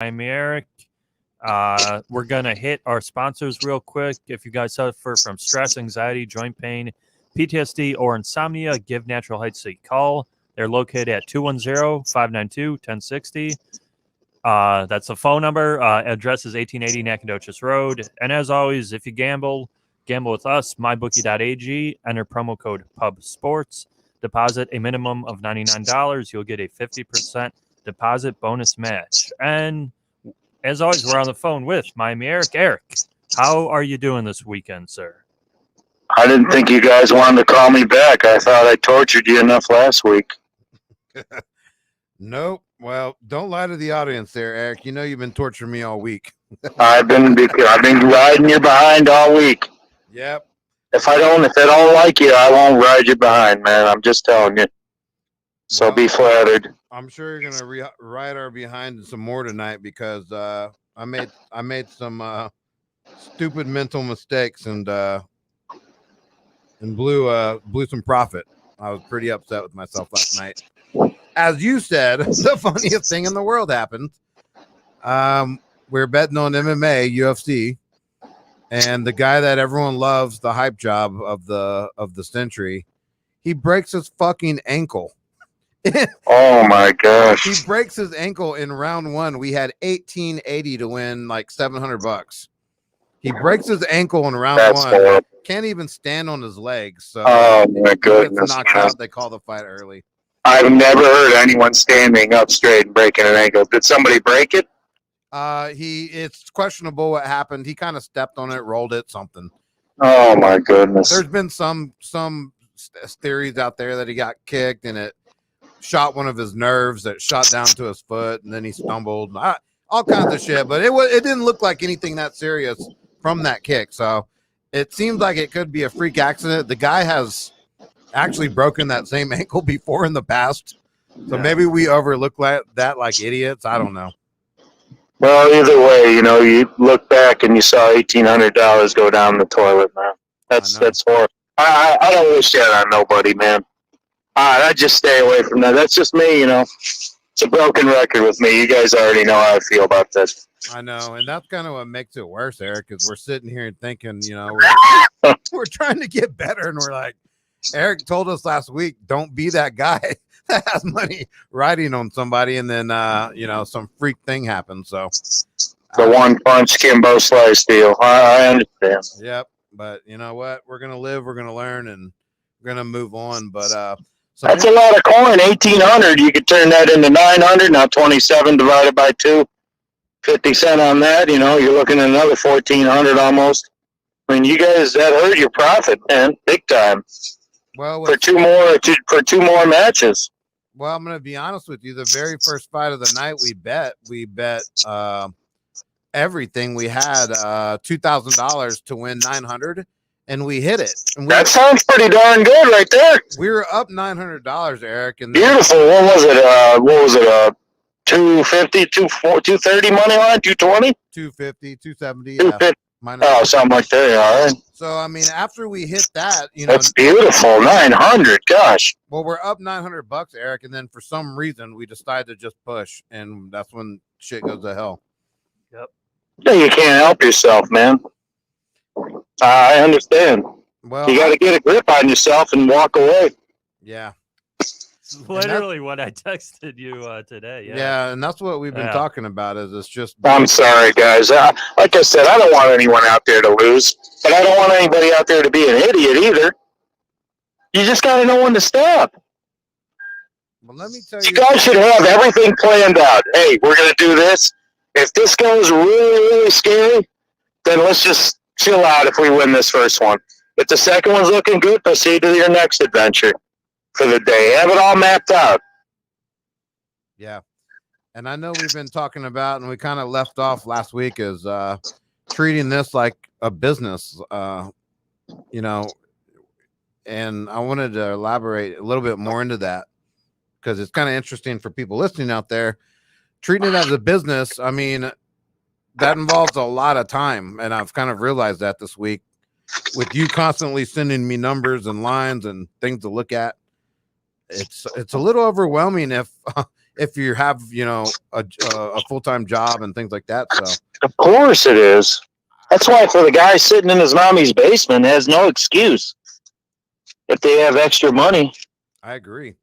I'm Eric. We're going to hit our sponsors real quick. If you guys suffer from stress, anxiety, joint pain, PTSD, or insomnia, give Natural Heights a call. They're located at 210-592-1060. That's the phone number. Address is 1880 Nacogdoches Road. And as always, if you gamble with us, mybookie.ag. Enter promo code PUBSPORTS. Deposit a minimum of $99. You'll get a 50% deposit bonus match. And as always, we're on the phone with Miami Eric. Eric, how are you doing this weekend, sir? I didn't think you guys wanted to call me back. I thought I tortured you enough last week. Nope. Well, don't lie to the audience there, Eric. You know you've been torturing me all week. I've been riding you behind all week. Yep. If I don't like you, I won't ride you behind, man. I'm just telling you. So be flattered. I'm sure you're gonna ride our behind some more tonight because I made some stupid mental mistakes and blew some profit. I was pretty upset with myself last night. As you said, the funniest thing in the world happened. We're betting on MMA, UFC, and the guy that everyone loves, the hype job of the century, he breaks his fucking ankle. Oh my gosh. He breaks his ankle in round one. We had 1880 to win like $700. He breaks his ankle in round one. Horrible. Can't even stand on his legs. So oh my goodness. Knocked out. They call the fight early. I've never heard anyone standing up straight and breaking an ankle. Did somebody break it? It's questionable what happened. He kind of stepped on it, rolled it, something. Oh my goodness. There's been some theories out there that he got kicked and it shot one of his nerves that shot down to his foot, and then he stumbled. All kinds of shit, but it didn't look like anything that serious from that kick. So it seems like it could be a freak accident. The guy has actually broken that same ankle before in the past, so maybe we overlook that like idiots. I don't know. Well, either way, you look back and you saw $1,800 go down the toilet, man. That's horrible. I don't wish that on nobody, man. I just stay away from that. That's just me, It's a broken record with me. You guys already know how I feel about this. I know, and that's kind of what makes it worse, Eric, because we're sitting here and thinking, we're trying to get better, and we're like, Eric told us last week, don't be that guy that has money riding on somebody, and then some freak thing happens. So the one punch Kimbo Slice deal. I understand. Yep, but you know what? We're gonna live, we're gonna learn, and we're gonna move on. But that's a lot of coin. 1,800. You could turn that into 900. Now 27 divided by 2, 50 cents on that. You're looking at another 1,400 almost. I mean, you guys, that hurt your profit, man, big time. Well, for two more matches. Well, I'm gonna be honest with you. The very first fight of the night, we bet everything. We had $2,000 to win 900. And we hit it. And that sounds pretty darn good right there. We were up $900, Eric. And beautiful. What was it? 250, 230 money line, 220? 250, 270. 250. Yeah. Something like that. All right. So, I mean, after we hit that, that's beautiful. 900. Gosh. Well, we're up $900, Eric. And then for some reason, we decided to just push. And that's when shit goes to hell. Yep. Yeah, you can't help yourself, man. I understand. Well, you got to get a grip on yourself and walk away. Yeah. Literally what I texted you today. Yeah, and that's what we've been talking about. It's just. I'm sorry, guys. Like I said, I don't want anyone out there to lose, but I don't want anybody out there to be an idiot either. You just got to know when to stop. Well, let me tell you. You guys should have everything planned out. Hey, we're going to do this. If this goes really, really scary, then let's just chill out if we win this first one. If the second one's looking good, proceed to your next adventure for the day. Have it all mapped out. Yeah. And I know we've been talking about, and we kind of left off last week, is treating this like a business, and I wanted to elaborate a little bit more into that because it's kind of interesting for people listening out there. Treating it as a business, I mean, that involves a lot of time, and I've kind of realized that this week with you constantly sending me numbers and lines and things to look at. It's a little overwhelming if you have, a full-time job and things like that. So Of course it is. That's why for the guy sitting in his mommy's basement has no excuse if they have extra money. I agree.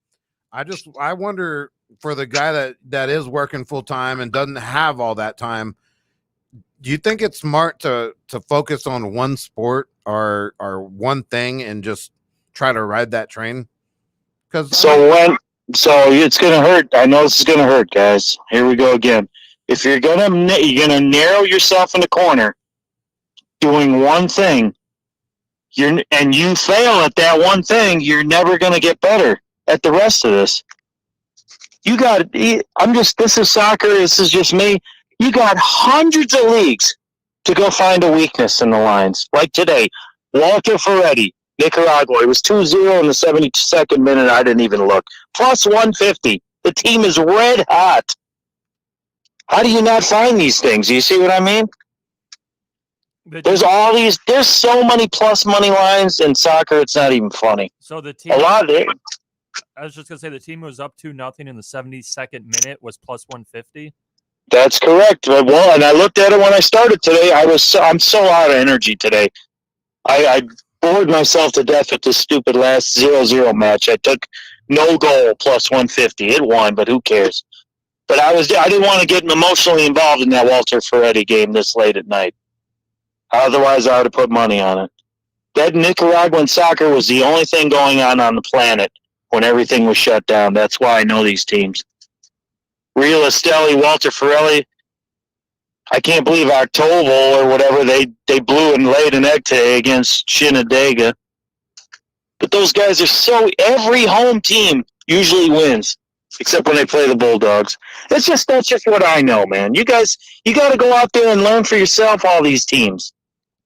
I wonder for the guy that is working full-time and doesn't have all that time, do you think it's smart to focus on one sport or one thing and just try to ride that train? So it's gonna hurt. I know this is gonna hurt, guys. Here we go again. If you're gonna narrow yourself in a corner doing one thing, and you fail at that one thing, you're never gonna get better at the rest of this. You got. This is soccer. This is just me. You got hundreds of leagues to go find a weakness in the lines. Like today, Walter Ferretti, Nicaragua. It was 2-0 in the 72nd minute. I didn't even look. Plus 150. The team is red hot. How do you not find these things? You see what I mean? There's so many plus money lines in soccer. It's not even funny. So the team, a lot of it. I was just gonna say the team was up 2-0 in the 72nd minute was plus 150. That's correct. Well, and I looked at it when I started today. I'm so out of energy today. I bored myself to death with this stupid last 0-0 match. I took no goal plus 150. It won, but who cares? But I didn't want to get emotionally involved in that Walter Ferretti game this late at night. Otherwise, I would have put money on it. That Nicaraguan soccer was the only thing going on the planet when everything was shut down. That's why I know these teams. Real Esteli, Walter Ferretti. I can't believe Octoval or whatever, they blew and laid an egg today against Shinadega. But those guys are every home team usually wins, except when they play the Bulldogs. That's just what I know, man. You guys, you got to go out there and learn for yourself all these teams.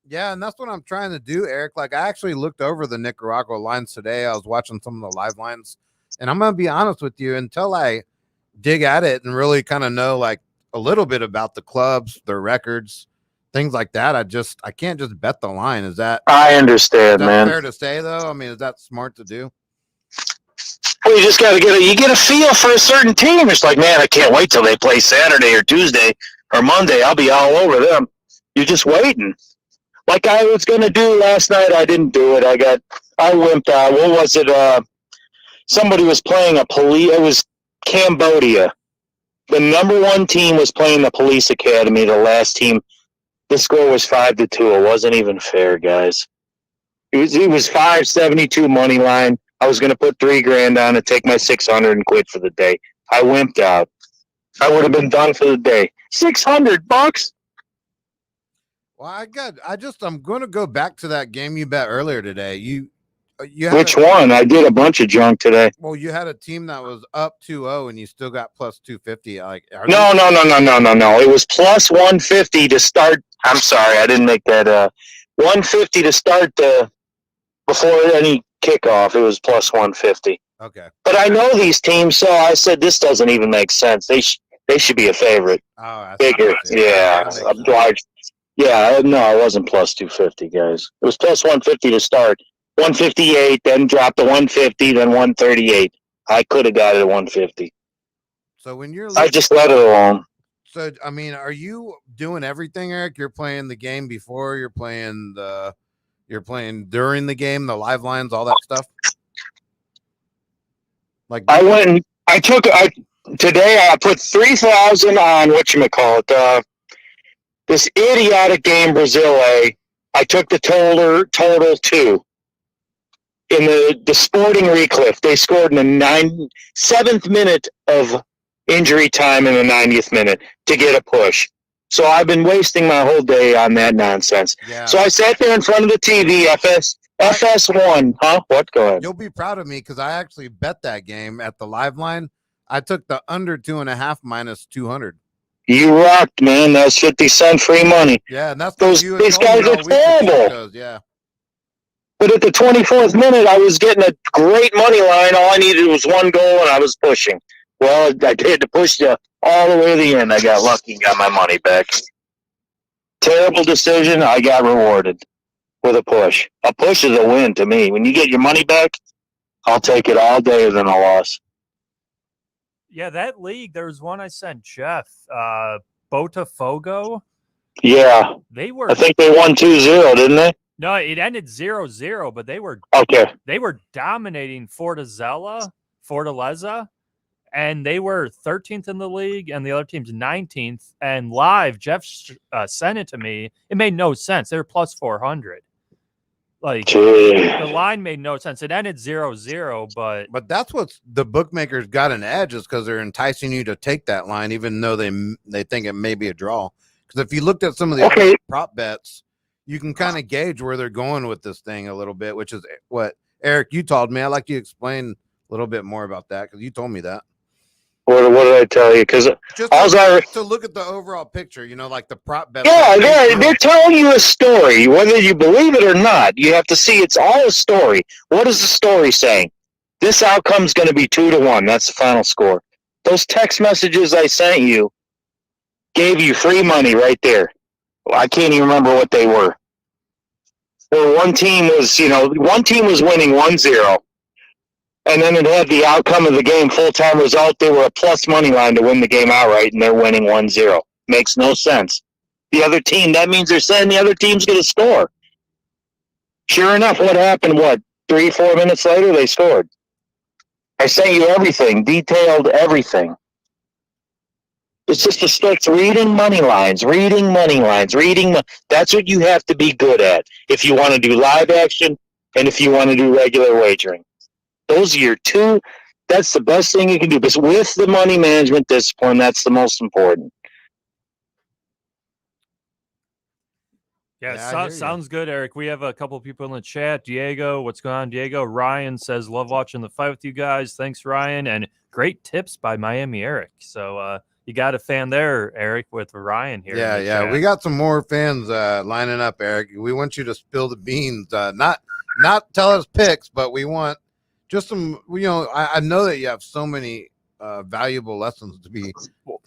Yeah, and that's what I'm trying to do, Eric. Like, I actually looked over the Nicaragua lines today. I was watching some of the live lines, and I'm going to be honest with you, until I dig at it and really kind of know, like, a little bit about the clubs, their records, things like that, I can't just bet the line. I understand, man. Fair to say, though? I mean, is that smart to do? Well, you just got to get a feel for a certain team. It's like, man, I can't wait till they play Saturday or Tuesday or Monday. I'll be all over them. You're just waiting. Like I was going to do last night, I didn't do it. I wimped out. What was it? Somebody was playing it was Cambodia. The number one team was playing the Police Academy, the last team. The score was 5-2. It wasn't even fair, guys. It was 572 money line. I was going to put $3,000 on it, take my 600 and quit for the day. I wimped out. I would have been done for the day. $600. Well, I'm going to go back to that game you bet earlier today. Which one? I did a bunch of junk today. Well, you had a team that was up 2-0 and you still got plus 250. No. It was plus 150 to start. I'm sorry, I didn't make that. 150 to start before any kickoff. It was plus 150. Okay. But I know these teams, so I said this doesn't even make sense. They should be a favorite. Oh, bigger. Yeah, obliged. Yeah, no, it wasn't plus 250, guys. It was plus 150 to start. 158, then dropped to 150, then 138. I could have got it at 150. So when I just let it alone. So, I mean, are you doing everything, Eric? You're playing the game before, you're playing during the game, the live lines, all that stuff? Like today I put 3,000 on whatchamacallit, this idiotic game, Brazil A. I took the total 2. In the Sporting Recliff, they scored in the 7th minute of injury time in the 90th minute to get a push. So I've been wasting my whole day on that nonsense. Yeah. So I sat there in front of the TV, FS1. Huh? What? Go ahead. You'll be proud of me because I actually bet that game at the live line. I took the under 2.5 minus 200. You rocked, man. That's 50 cent free money. Yeah, and that's these guys are terrible. Yeah. But at the 24th minute, I was getting a great money line. All I needed was one goal, and I was pushing. Well, I had to push all the way to the end. I got lucky and got my money back. Terrible decision. I got rewarded with a push. A push is a win to me. When you get your money back, I'll take it all day than a loss. Yeah, that league, there was one I sent Jeff, Botafogo. Yeah. They were. I think they won 2-0, didn't they? No, it ended 0-0, but they were dominating Fortaleza, and they were 13th in the league, and the other team's 19th. And live, Jeff sent it to me. It made no sense. They were plus 400. Like, the line made no sense. It ended 0-0, but that's what the bookmakers got an edge, is because they're enticing you to take that line, even though they think it may be a draw. Because if you looked at some of the other prop bets, you can kind of gauge where they're going with this thing a little bit, which is what, Eric, you told me. I'd like you to explain a little bit more about that, because you told me that. What did I tell you? Because just to look at the overall picture, like the prop bet. Yeah, they're telling you a story, whether you believe it or not. You have to see it's all a story. What is the story saying? This outcome's going to be 2-1. That's the final score. Those text messages I sent you gave you free money right there. I can't even remember what they were. Where one team was winning 1-0. And then it had the outcome of the game, full-time result. They were a plus money line to win the game outright, and they're winning 1-0. Makes no sense. The other team, that means they're saying the other team's going to score. Sure enough, what happened, 3-4 minutes later, they scored. I sent you everything, detailed everything. It's just a strict reading money lines. That's what you have to be good at if you want to do live action and if you want to do regular wagering. Those are your two. That's the best thing you can do. Because with the money management discipline, that's the most important. Yeah, sounds good, Eric. We have a couple people in the chat. Diego, what's going on, Diego? Ryan says, love watching the fight with you guys. Thanks, Ryan. And great tips by Miami Eric. So you got a fan there, Eric, with Ryan here. Yeah. Chat. We got some more fans lining up, Eric. We want you to spill the beans. Not tell us picks, but we want just some, I know that you have so many valuable lessons to be.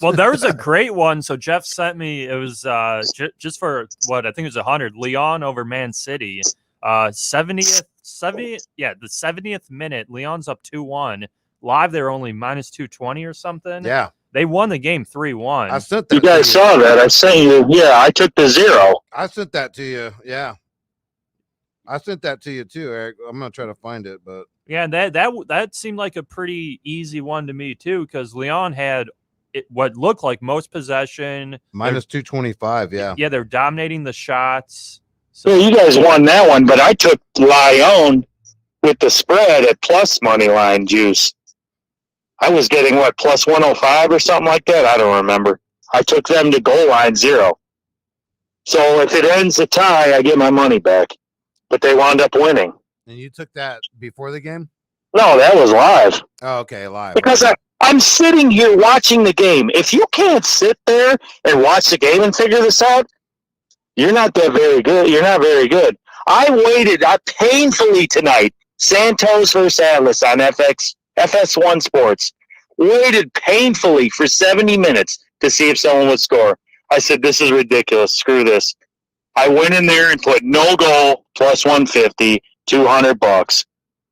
Well, there was a great one. So Jeff sent me, it was just for what I think it was 100, Leon over Man City. 70th, the 70th minute, Leon's up 2-1. Live, they were only minus 220 or something. Yeah. They won the game 3-1. I sent that. You guys saw that. I sent you. Yeah, I took the 0. I sent that to you. Yeah. I sent that to you too, Eric. I'm gonna try to find it, but yeah, that seemed like a pretty easy one to me too, because Leon had what looked like most possession. Minus 225. Yeah. Yeah, they're dominating the shots. So you guys won that one, but I took Lyon with the spread at plus money line juice. I was getting plus 105 or something like that. I don't remember. I took them to goal line 0. So if it ends a tie, I get my money back. But they wound up winning. And you took that before the game? No, that was live. Oh, okay, live. Because I'm sitting here watching the game. If you can't sit there and watch the game and figure this out, you're not that very good. You're not very good. I waited painfully tonight. Santos versus Atlas on FS1 Sports. Waited painfully for 70 minutes to see if someone would score. I said, this is ridiculous. Screw this. I went in there and put no goal, plus 150, $200,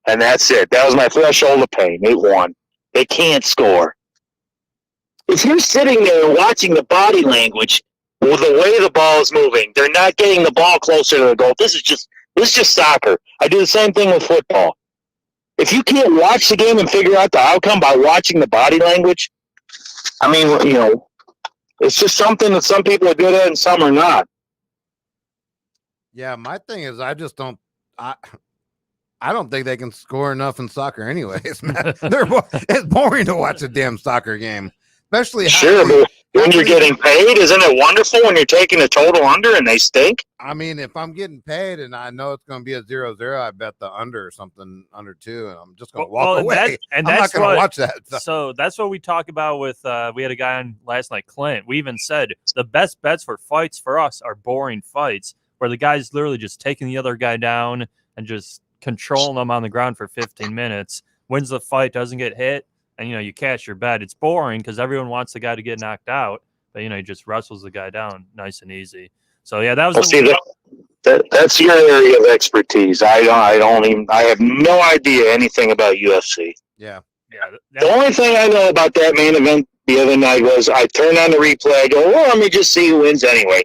and that's it. That was my threshold of pain. They won. They can't score. If you're sitting there watching the body language, well, the way the ball is moving, they're not getting the ball closer to the goal. This is just soccer. I do the same thing with football. If you can't watch the game and figure out the outcome by watching the body language, I mean, it's just something that some people are good at and some are not. Yeah, my thing is I just don't I don't think they can score enough in soccer anyways, man. It's boring to watch a damn soccer game. Especially but when you're getting paid, isn't it wonderful when you're taking a total under and they stink? I mean, if I'm getting paid and I know it's going to be a 0-0, I bet the under or something, under 2, and I'm just going to walk away. I'm not going to watch that. So that's what we talk about with, we had a guy on last night, Clint. We even said the best bets for fights for us are boring fights where the guy's literally just taking the other guy down and just controlling them on the ground for 15 minutes, wins the fight, doesn't get hit. And, you cash your bet. It's boring because everyone wants the guy to get knocked out. But, he just wrestles the guy down nice and easy. So, yeah, that was that's your area of expertise. I have no idea anything about UFC. Yeah. Yeah, The only thing I know about that main event the other night was I turned on the replay. I go, well, let me just see who wins anyway.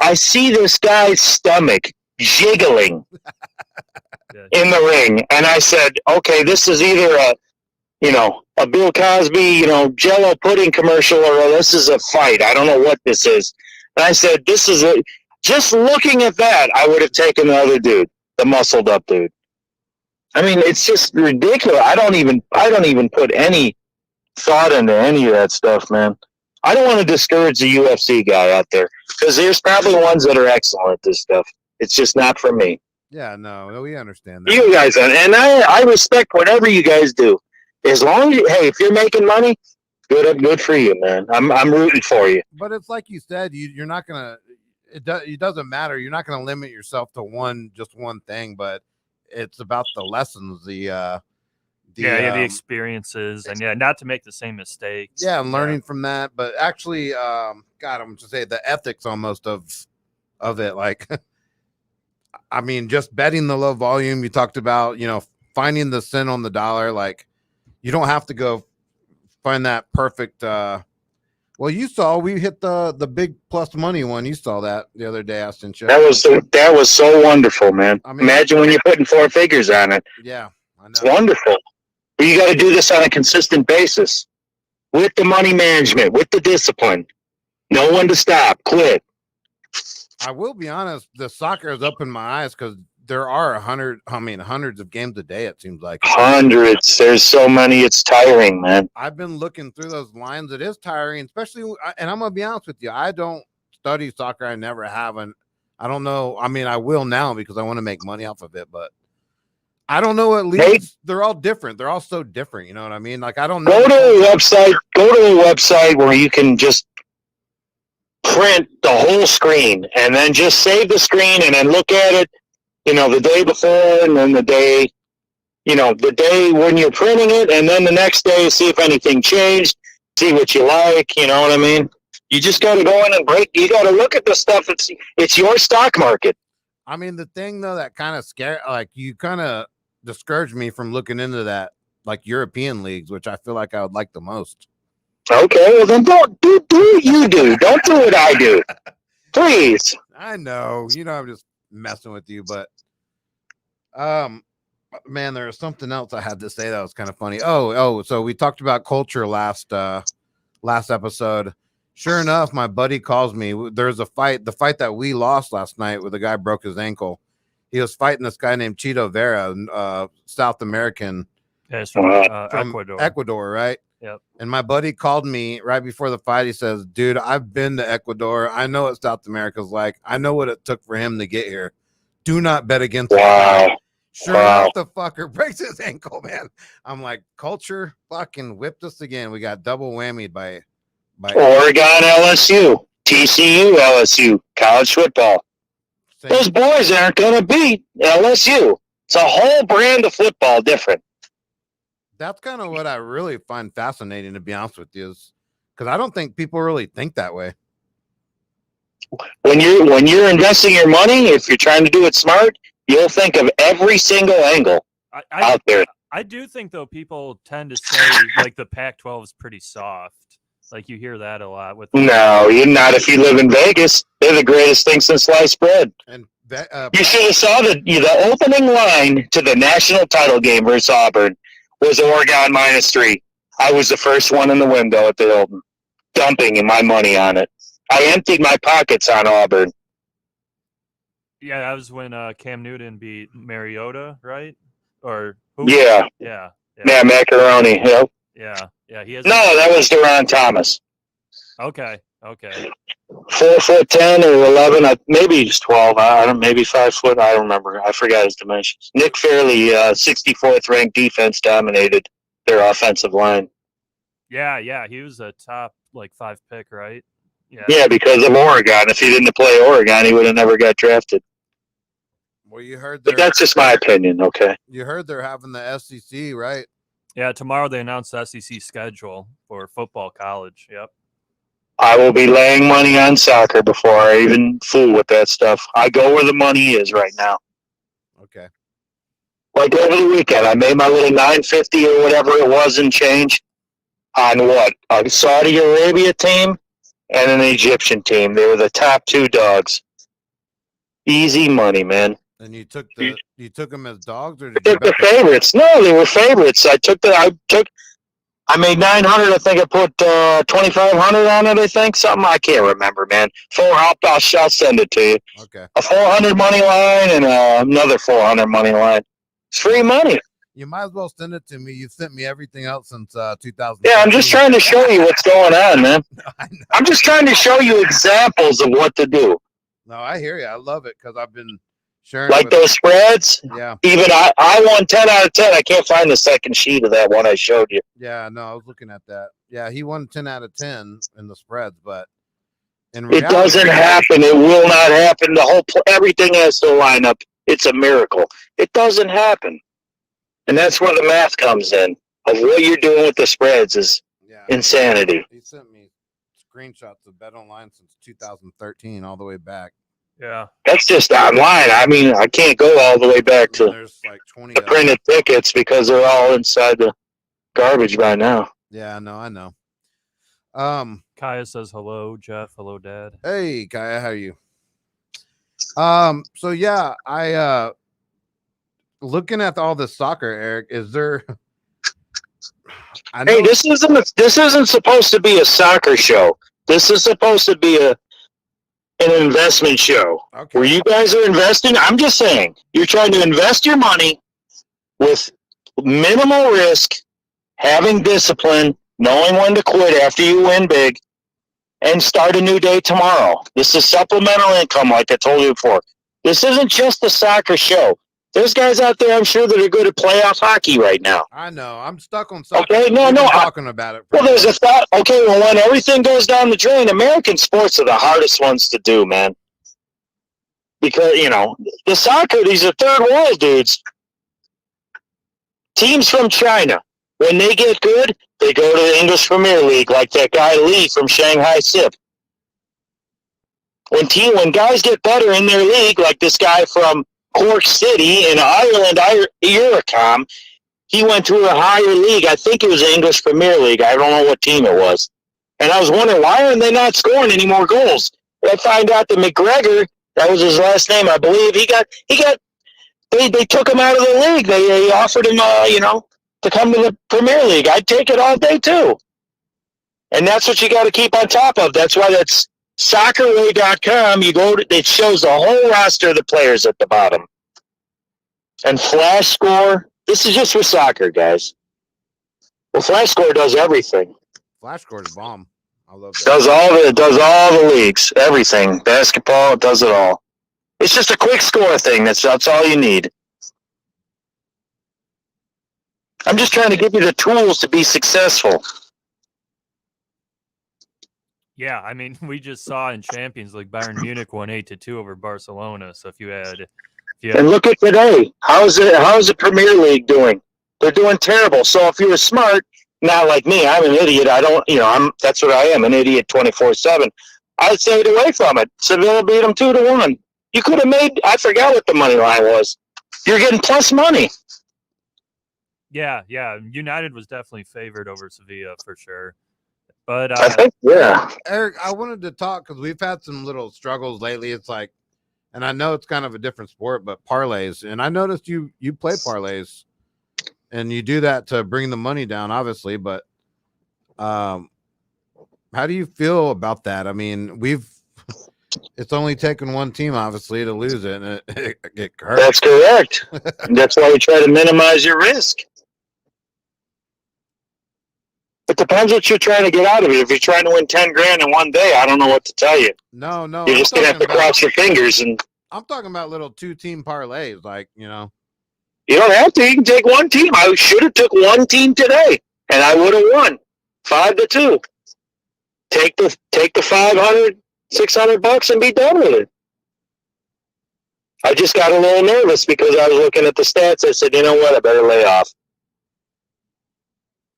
I see this guy's stomach jiggling in the ring, and I said, okay, this is either a Bill Cosby, Jello pudding commercial, or this is a fight. I don't know what this is. And I said, just looking at that, I would have taken the other dude, the muscled up dude. I mean, it's just ridiculous. I don't even put any thought into any of that stuff, man. I don't want to discourage the UFC guy out there because there's probably ones that are excellent at this stuff. It's just not for me. Yeah, no, we understand that. You guys, and I respect whatever you guys do. As long as if you're making money, good for you, man. I'm rooting for you. But it's like you said, you're not gonna. It doesn't matter. You're not gonna limit yourself to just one thing, but it's about the lessons, the experiences, and not to make the same mistakes. Yeah, and learning from that. But actually, God, I'm to say the ethics almost of it. Like, I mean, just betting the low volume. You talked about, finding the cent on the dollar. Like, you don't have to go find that perfect. Well, you saw we hit the big plus money one. You saw that the other day, Austin. That was so wonderful, man. I mean, imagine when you're putting 4 figures on it. Yeah, I know. It's wonderful. But you got to do this on a consistent basis with the money management, with the discipline. Know when to stop, quit. I will be honest. The soccer has opened my eyes because there are hundreds of games a day. It seems like hundreds. There's so many. It's tiring, man. I've been looking through those lines. It is tiring, especially. And I'm gonna be honest with you. I don't study soccer. I never have, and I don't know. I mean, I will now because I want to make money off of it, but I don't know what leagues. They're all different. They're all so different. You know what I mean? Like, I don't know. Go to a website where you can just print the whole screen and then just save the screen and then look at it, the day before and then the day when you're printing it, and then the next day see if anything changed, see what you like, you know what I mean? You just got to go in and you got to look at the stuff. It's your stock market. I mean, the thing though that kind of you kind of discouraged me from looking into that, like European leagues, which I feel like I would like the most. Okay, well then don't do what you do. Don't do what I do. Please. I know. I'm just messing with you, but man, there was something else I had to say that was kind of funny. So we talked about culture last episode. Sure enough, my buddy calls me. There's the fight that we lost last night where the guy broke his ankle. He was fighting this guy named Chito Vera, South American. Yeah, it's from Ecuador, right? Yep. And my buddy called me right before the fight. He says, dude, I've been to Ecuador. I know what South America's like. I know what it took for him to get here. Do not bet against him. Wow. Sure enough, the fucker breaks his ankle, man. I'm like, culture fucking whipped us again. We got double whammied by Oregon, LSU, TCU, LSU, college football. Those boys aren't going to beat LSU. It's a whole brand of football different. That's kind of what I really find fascinating, to be honest with you, is because I don't think people really think that way. When you're investing your money, if you're trying to do it smart, you'll think of every single angle out there. I do think, though, people tend to say like the Pac-12 is pretty soft. Like you hear that a lot. No, you're not. If you live in Vegas, they're the greatest thing since sliced bread. And you should have saw the opening line to the national title game versus Auburn was Oregon -3. I was the first one in the window at the Hilton, dumping my money on it. I emptied my pockets on Auburn. Yeah, that was when Cam Newton beat Mariota, right? Or who? Yeah. Macaroni. Yep. Yeah. He has. No, that was Deron Thomas. Okay. 4'10" or 11, maybe he's 12. I don't. Maybe 5 foot. I don't remember. I forgot his dimensions. Nick Fairley, 64th ranked defense, dominated their offensive line. Yeah. He was a top 5 pick, right? Yeah, because of Oregon. If he didn't play Oregon, he would have never got drafted. Well, you heard. But that's just my opinion. Okay. You heard they're having the SEC, right? Yeah, tomorrow they announced the SEC schedule for football college. Yep. I will be laying money on soccer before I even fool with that stuff. I go where the money is right now. Okay. Like over the weekend, I made my little 950 or whatever it was and change on what? A Saudi Arabia team and an Egyptian team. They were the top 2 dogs. Easy money, man. And you took them as dogs, or I did you took the bet favorites. No, they were favorites. I made 900. I think I put 2,500 on it. I think something. I can't remember, man. I'll send it to you. Okay. A 400 money line and another 400 money line. It's free money. You might as well send it to me. You've sent me everything else since 2000. Yeah, I'm just trying to show you what's going on, man. I'm just trying to show you examples of what to do. No, I hear you. I love it because I've been sharing. Like those spreads. Yeah. Even I won 10 out of 10. I can't find the second sheet of that one I showed you. Yeah, no, I was looking at that. Yeah, he won 10 out of 10 in the spreads, but in reality, it doesn't happen. It will not happen. Everything has to line up. It's a miracle. It doesn't happen. And that's where the math comes in of what you're doing with the spreads is insanity. He sent me screenshots of Bet Online since 2013 all the way back. Yeah. That's just online. I mean, I can't go all the way back to There's like 20 the printed tickets because they're all inside the garbage by now. Yeah, no, I know. Kaya says hello, Jeff. Hello, Dad. Hey, Kaya, how are you? So yeah, I looking at all this soccer, Eric, is there Hey, this isn't supposed to be a soccer show. This is supposed to be an investment show. Okay. Where you guys are investing. I'm just saying, you're trying to invest your money with minimal risk, having discipline, knowing when to quit after you win big, and start a new day tomorrow. This is supplemental income, like I told you before. This isn't just a soccer show. There's guys out there, I'm sure, that are good at playoff hockey right now. I know. I'm stuck on soccer. Okay, no. Talking about it. Well, there's a thought. Okay, well, when everything goes down the drain, American sports are the hardest ones to do, man. Because, the soccer, these are third world dudes. Teams from China, when they get good, they go to the English Premier League, like that guy Lee from Shanghai SIP. When guys get better in their league, like this guy from Cork City in Ireland, Eurocom, he went to a higher league. I think it was the English Premier League. I don't know what team it was. And I was wondering, why aren't they not scoring any more goals? I find out that McGregor, that was his last name, I believe, they took him out of the league. They offered him, to come to the Premier League. I'd take it all day, too. And that's what you got to keep on top of. That's why that's soccerway.com. You go to, it shows the whole roster of the players at the bottom. And Flash Score, this is just for soccer, guys. Well, Flash Score does everything. Flash Score is bomb. I love that. Does all the leagues, everything. Basketball, it does it all. It's just a quick score thing. That's all you need. I'm just trying to give you the tools to be successful. Yeah, I mean, we just saw in Champions League, Bayern Munich won 8-2 over Barcelona. So if you had and look at today, how is the Premier League doing? They're doing terrible. So if you're smart, not like me, I'm an idiot. I don't, that's what I am, an idiot 24/7. I'd stayed away from it. Sevilla beat them 2-1. You could have made, I forgot what the money line was. You're getting plus money. Yeah. United was definitely favored over Sevilla for sure. But I think, yeah. Eric, I wanted to talk because we've had some little struggles lately. It's like, and I know it's kind of a different sport, but parlays. And I noticed you play parlays, and you do that to bring the money down, obviously. But how do you feel about that? I mean, it's only taken one team, obviously, to lose it, and it get hurt. That's correct. That's why we try to minimize your risk. It depends what you're trying to get out of it. If you're trying to win 10 grand in one day, I don't know what to tell you. No. You're just going to have to cross your fingers. And I'm talking about little 2-team parlays, like, You don't have to. You can take one team. I should have took one team today, and I would have won 5-2. Take the $500, $600 and be done with it. I just got a little nervous because I was looking at the stats. I said, you know what? I better lay off.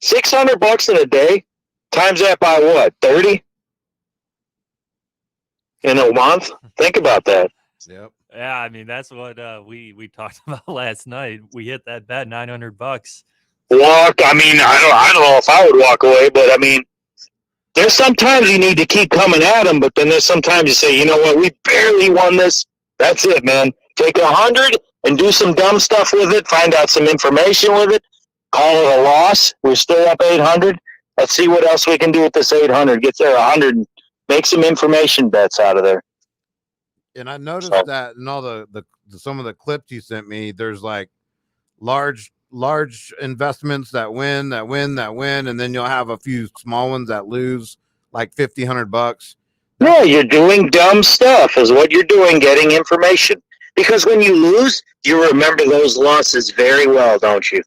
$600 in a day, times that by what? 30 in a month. Think about that. Yep. Yeah, I mean that's what we talked about last night. We hit that bet $900. I mean, I don't know if I would walk away, but I mean, there's sometimes you need to keep coming at them, but then there's sometimes you say, you know what, we barely won this. That's it, man. Take 100 and do some dumb stuff with it. Find out some information with it. Call it a loss. We're still up 800. Let's see what else we can do with this 800. Get there 100 and make some information bets out of there. And I noticed that in all the some of the clips you sent me, there's like large investments that win, and then you'll have a few small ones that lose like $50-100. Yeah, you're doing dumb stuff is what you're doing, getting information. Because when you lose, you remember those losses very well, don't you?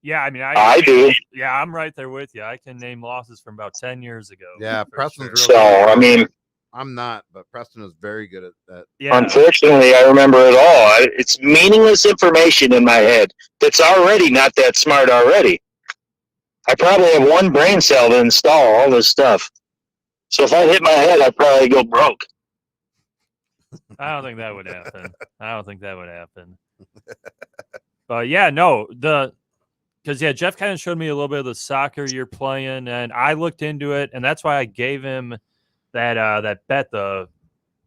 Yeah, I mean, I do. Yeah, I'm right there with you. I can name losses from about 10 years ago. Yeah, Preston's really so, I mean, I'm not, but Preston is very good at that. Yeah. Unfortunately, I remember it all. It's meaningless information in my head that's already not that smart already. I probably have one brain cell to install all this stuff. So if I hit my head, I'd probably go broke. I don't think that would happen. But yeah, no, because Jeff kind of showed me a little bit of the soccer you're playing, and I looked into it, and that's why I gave him that bet, the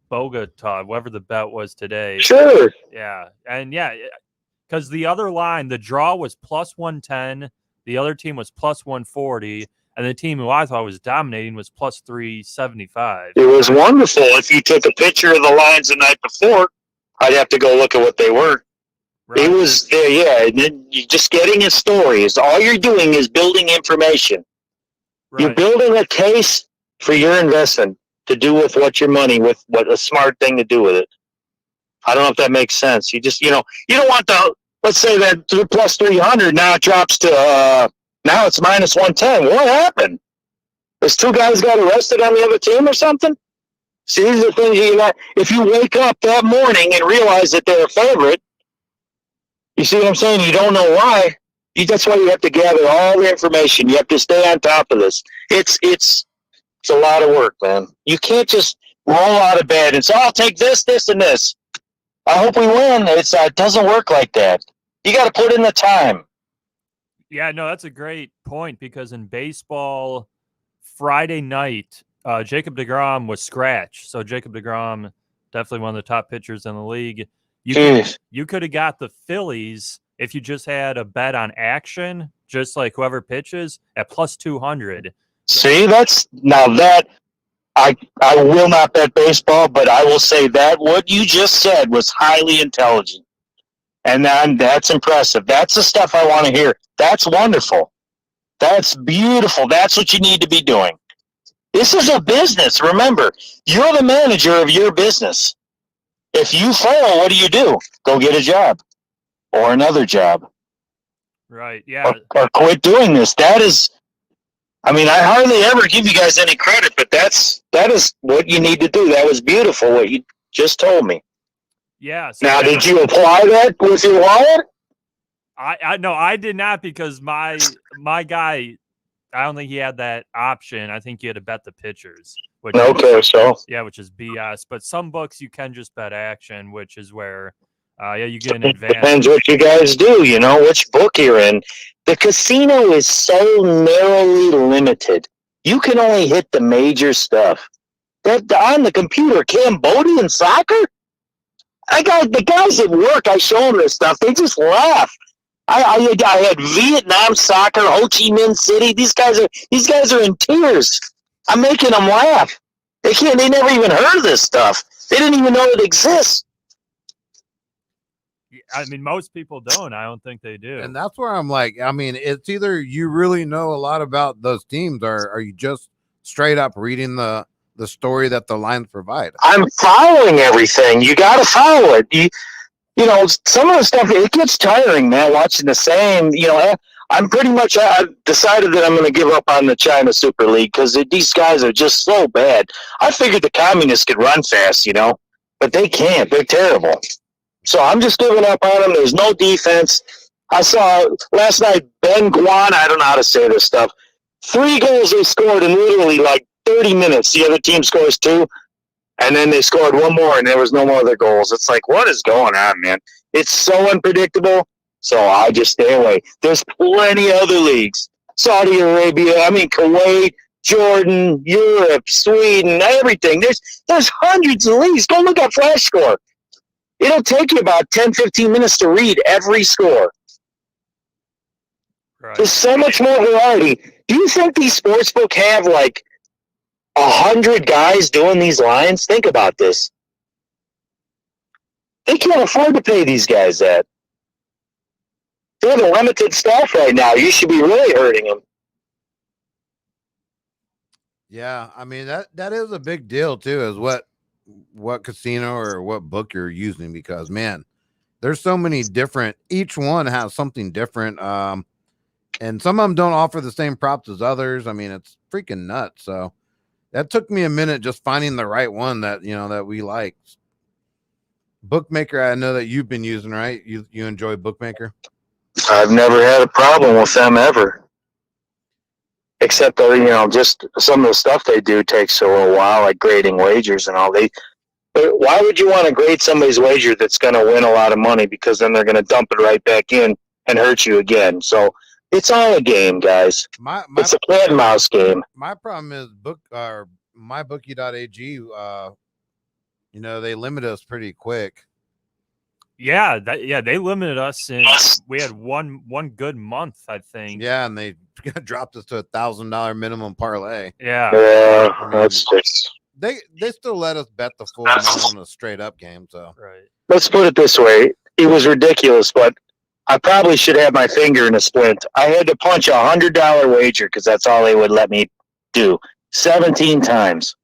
Bogota, whatever the bet was today. Sure. Yeah, and because the other line, the draw was plus 110, the other team was plus 140, and the team who I thought was dominating was plus 375. It was wonderful. If you took a picture of the lines the night before, I'd have to go look at what they were. Right. It was there, yeah. And then you're just getting a story. All you're doing is building information. Right. You're building a case for your investment to do with what your money, with what a smart thing to do with it. I don't know if that makes sense. You just, you don't want let's say that plus 300 now it drops to, now it's minus 110. What happened? Those two guys got arrested on the other team or something? See, these are things if you wake up that morning and realize that they're a favorite, you see what I'm saying? You don't know why. That's why you have to gather all the information. You have to stay on top of this. It's a lot of work, man. You can't just roll out of bed and say, I'll take this, this, and this. I hope we win. It doesn't work like that. You got to put in the time. Yeah, no, that's a great point because in baseball, Friday night, Jacob deGrom was scratched. So Jacob deGrom, definitely one of the top pitchers in the league. You could have got the Phillies if you just had a bet on action, just like whoever pitches, at plus 200. See, I will not bet baseball, but I will say that what you just said was highly intelligent. And that's impressive. That's the stuff I want to hear. That's wonderful. That's beautiful. That's what you need to be doing. This is a business. Remember, you're the manager of your business. If you fail, what do? Go get a job or another job. Right, yeah. Or quit doing this. That is, I mean, I hardly ever give you guys any credit, but that is what you need to do. That was beautiful, what you just told me. Yeah. So now, did you apply that with your wallet? No, I did not because my guy, I don't think he had that option. I think you had to bet the pitchers. Which is BS. But some books you can just bet action, which is where, you get an advantage. Depends what you guys do, which book you're in. The casino is so narrowly limited. You can only hit the major stuff. On the computer, Cambodian soccer? The guys at work, I show them this stuff. They just laugh. I had Vietnam soccer, Ho Chi Minh City. These guys are in tears. I'm making them laugh. They never even heard of this stuff. They didn't even know it exists. I mean, most people don't. I don't think they do. And that's where I'm like, I mean, it's either you really know a lot about those teams or are you just straight up reading the story that the lines provide? I'm following everything. You got to follow it. Some of the stuff, it gets tiring, man, watching the same, I've decided that I'm going to give up on the China Super League because these guys are just so bad. I figured the communists could run fast, but they can't. They're terrible. So I'm just giving up on them. There's no defense. I saw last night Ben Guan, I don't know how to say this stuff, 3 goals they scored in literally like 30 minutes. The other team scores 2. And then they scored one more, and there was no more other goals. It's like, what is going on, man? It's so unpredictable. So I just stay away. There's plenty of other leagues. Saudi Arabia, Kuwait, Jordan, Europe, Sweden, everything. There's hundreds of leagues. Go look at Flash Score. It'll take you about 10, 15 minutes to read every score. Right. There's so much more variety. Do you think these sportsbook have like 100 guys doing these lines? Think about this. They can't afford to pay these guys that. They're the limited staff right now. You should be really hurting them. Yeah, that is a big deal too, is what casino or what book you're using, because man, there's so many different, each one has something different. And some of them don't offer the same props as others. It's freaking nuts. So that took me a minute just finding the right one that, that we like. Bookmaker, I know that you've been using, right? You enjoy Bookmaker? I've never had a problem with them ever. Except that, just some of the stuff they do takes a little while, like grading wagers and all. But why would you want to grade somebody's wager that's going to win a lot of money, because then they're going to dump it right back in and hurt you again? So it's all a game, guys. It's a cat and mouse game. My problem is mybookie.ag. They limit us pretty quick. Yeah, they limited us, and we had one good month, I think. Yeah, and they dropped us to $1,000 minimum parlay. Yeah, that's just they still let us bet the full amount on a straight up game. So right. Let's put it this way: it was ridiculous, but I probably should have my finger in a splint. I had to punch $100 wager because that's all they would let me do. 17 times.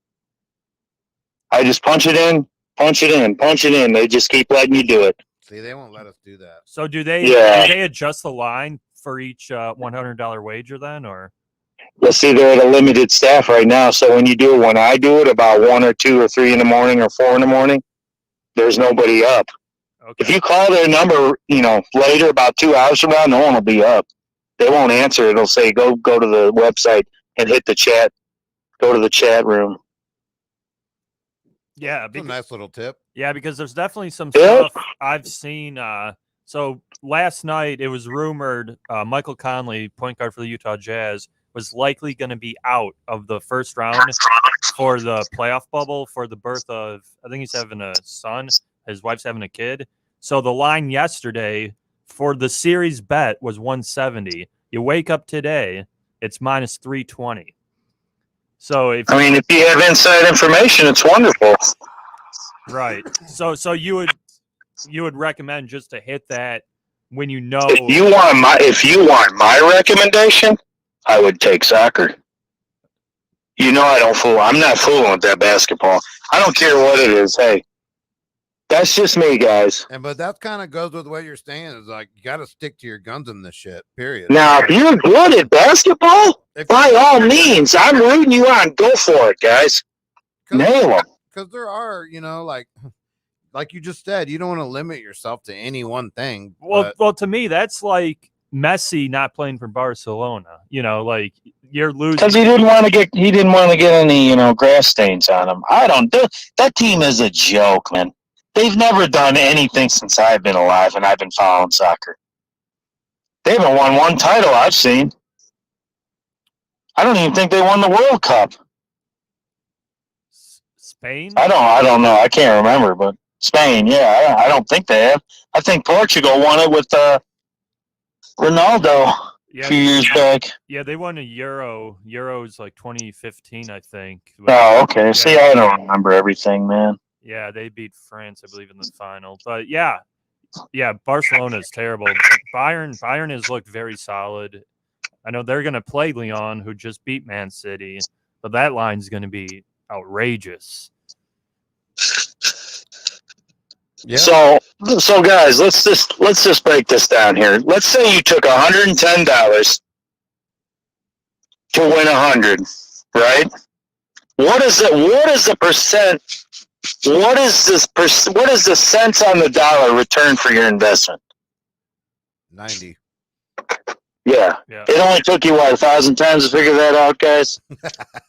I just punch it in, punch it in, punch it in. They just keep letting you do it. See, they won't let us do that. So do they adjust the line for each $100 wager then, or? Let's see, they're at a limited staff right now. So when I do it about 1 or 2 or 3 in the morning or 4 in the morning, there's nobody up. Okay. If you call their number, later about 2 hours from now, no one will be up. They won't answer. It'll say, go to the website and hit the chat. Go to the chat room. Yeah, a nice little tip. Yeah, because there's definitely some stuff I've seen. So last night it was rumored Michael Conley, point guard for the Utah Jazz, was likely going to be out of the first round for the playoff bubble for the birth of, I think he's having a son. His wife's having a kid. So the line yesterday for the series bet was 170. You wake up today, it's minus 320. So if you have inside information, it's wonderful. Right. So you would recommend just to hit that when you know. If you want my recommendation, I would take soccer. I don't fool. I'm not fooling with that basketball. I don't care what it is. Hey, that's just me, guys. But that kind of goes with what you're saying. Is like you got to stick to your guns in this shit. Period. Now, if you're good at basketball, by all means, I'm rooting you on. Go for it, guys. Nail them. Because there are, like you just said, you don't want to limit yourself to any one thing. Well, to me, that's like Messi not playing for Barcelona. Like you're losing because he didn't want to get any grass stains on him. That team is a joke, man. They've never done anything since I've been alive and I've been following soccer. They haven't won one title I've seen. I don't even think they won the World Cup. Spain? I don't know. I can't remember, but Spain, yeah. I don't think they have. I think Portugal won it with Ronaldo a few years back. Yeah, they won a Euro. Euro's like 2015, I think. Oh, okay. See, I don't remember everything, man. Yeah, they beat France, I believe, in the final. But yeah, Barcelona is terrible. Bayern has looked very solid. I know they're going to play Lyon, who just beat Man City, but that line's going to be outrageous. Yeah. So guys, let's just break this down here. Let's say you took $110 to win 100, right? What is the percent? What is the cents on the dollar return for your investment? 90. Yeah. It only took you 1,000 times to figure that out, guys.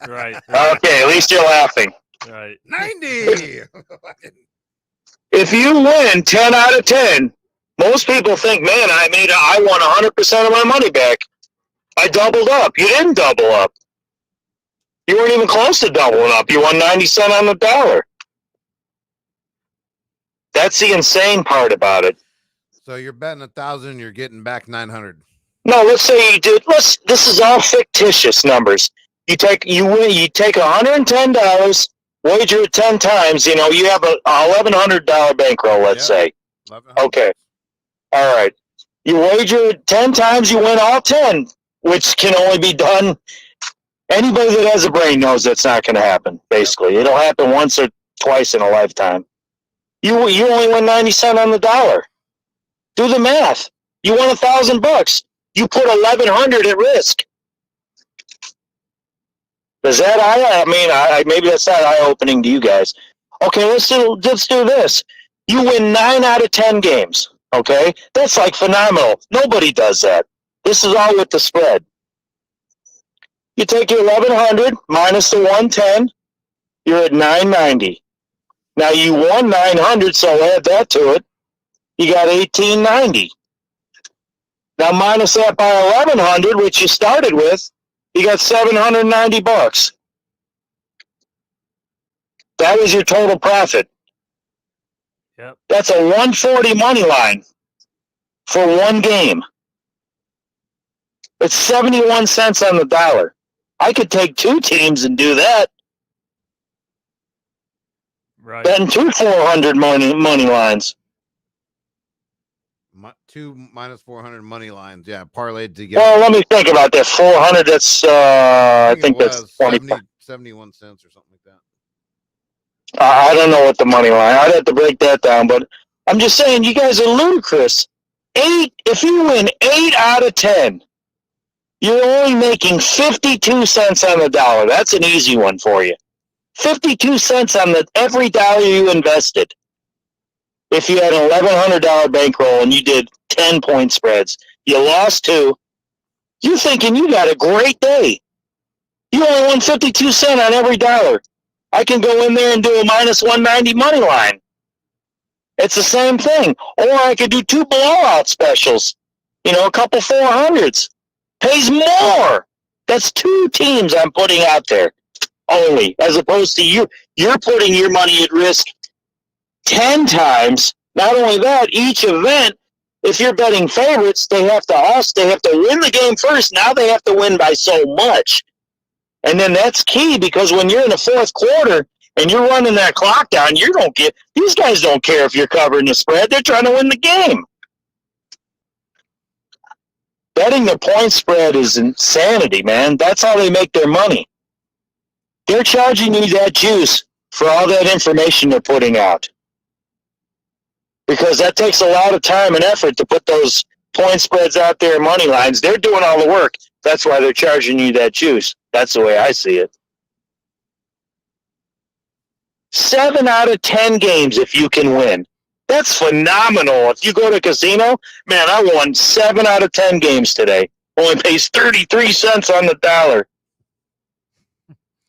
Right. Okay, at least you're laughing. Right. 90. If you win 10 out of 10, most people think, man, I won 100% of my money back. I doubled up. You didn't double up. You weren't even close to doubling up. You won 90 cents on the dollar. That's the insane part about it. So you're betting 1,000, you're getting back 900. No, let's say you did. This is all fictitious numbers. You take $110, wager it 10 times. You have a $1,100 bankroll. Let's say. Okay. All right. You wager 10 times, you win all 10, which can only be done. Anybody that has a brain knows that's not going to happen. Basically, it'll happen once or twice in a lifetime. You only win 90 cents on the dollar. Do the math. You won $1,000. You put 1,100 at risk. Does that maybe that's not eye-opening to you guys. Okay, let's do this. You win 9 out of 10 games. Okay, that's like phenomenal. Nobody does that. This is all with the spread. You take your 1,100 minus the 110. You're at 990. Now you won 900, so add that to it. You got 1,890. Now minus that by 1,100, which you started with, you got $790. That was your total profit. Yep. That's a 140 money line for one game. It's 71 cents on the dollar. I could take 2 teams and do that. Right. Betting 2 400 money lines. 2 minus 400 money lines. Yeah, parlayed together. Well, let me think about that. 400. That's I think that's 71 cents or something like that. I don't know what the money line. I'd have to break that down, but I'm just saying you guys are ludicrous. If you win 8 out of 10, you're only making 52 cents on the dollar. That's an easy one for you. 52 cents on every dollar you invested. If you had an $1,100 bankroll and you did 10 point spreads, you lost 2. You're thinking you got a great day. You only won 52 cents on every dollar. I can go in there and do a minus 190 money line. It's the same thing. Or I could do 2 blowout specials. A couple 400s. Pays more. That's 2 teams I'm putting out there only, as opposed to you're putting your money at risk 10 times. Not only that, each event, if you're betting favorites, they have to win the game first. Now they have to win by so much. And then that's key, because when you're in the 4th quarter and you're running that clock down, these guys don't care if you're covering the spread. They're trying to win the game. Betting the point spread is insanity, man. That's how they make their money. They're charging you that juice for all that information they're putting out. Because that takes a lot of time and effort to put those point spreads out there, money lines. They're doing all the work. That's why they're charging you that juice. That's the way I see it. 7 out of 10 games if you can win. That's phenomenal. If you go to a casino, man, I won 7 out of 10 games today. Only pays 33 cents on the dollar.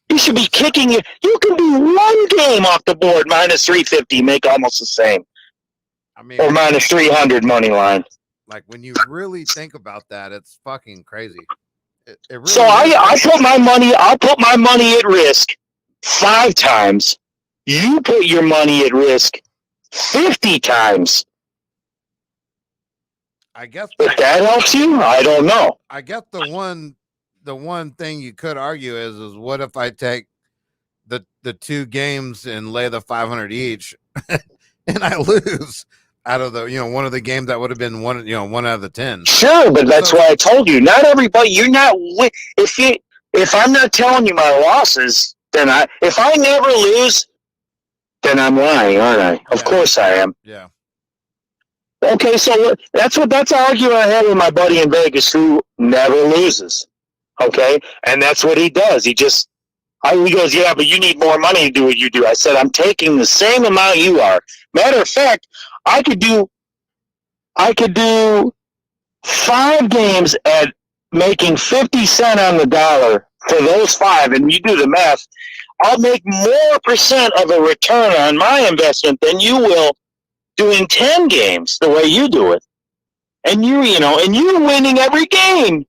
You should be kicking it. You can do 1 game off the board, minus 350, make almost the same. Or minus 300 money line. Like, when you really think about that, it's fucking crazy. It really so I'll put my money at risk 5 times. You put your money at risk 50 times. I guess if that helps you, I don't know. I guess the one thing you could argue is what if I take the 2 games and lay the 500 each and I lose out of the one of the games that would have been 1 out of the 10. Sure, but that's why I told you. Not everybody. You're not. If I'm not telling you my losses, then if I never lose, then I'm lying, aren't I? Of course I am. Yeah. Okay, so that's the argument I had with my buddy in Vegas who never loses. Okay, and that's what he does. He goes, yeah, but you need more money to do what you do. I said, I'm taking the same amount you are. Matter of fact, I could do 5 games at making 50 cents on the dollar for those 5, and you do the math. I'll make more percent of a return on my investment than you will doing 10 games the way you do it. And and you're winning every game.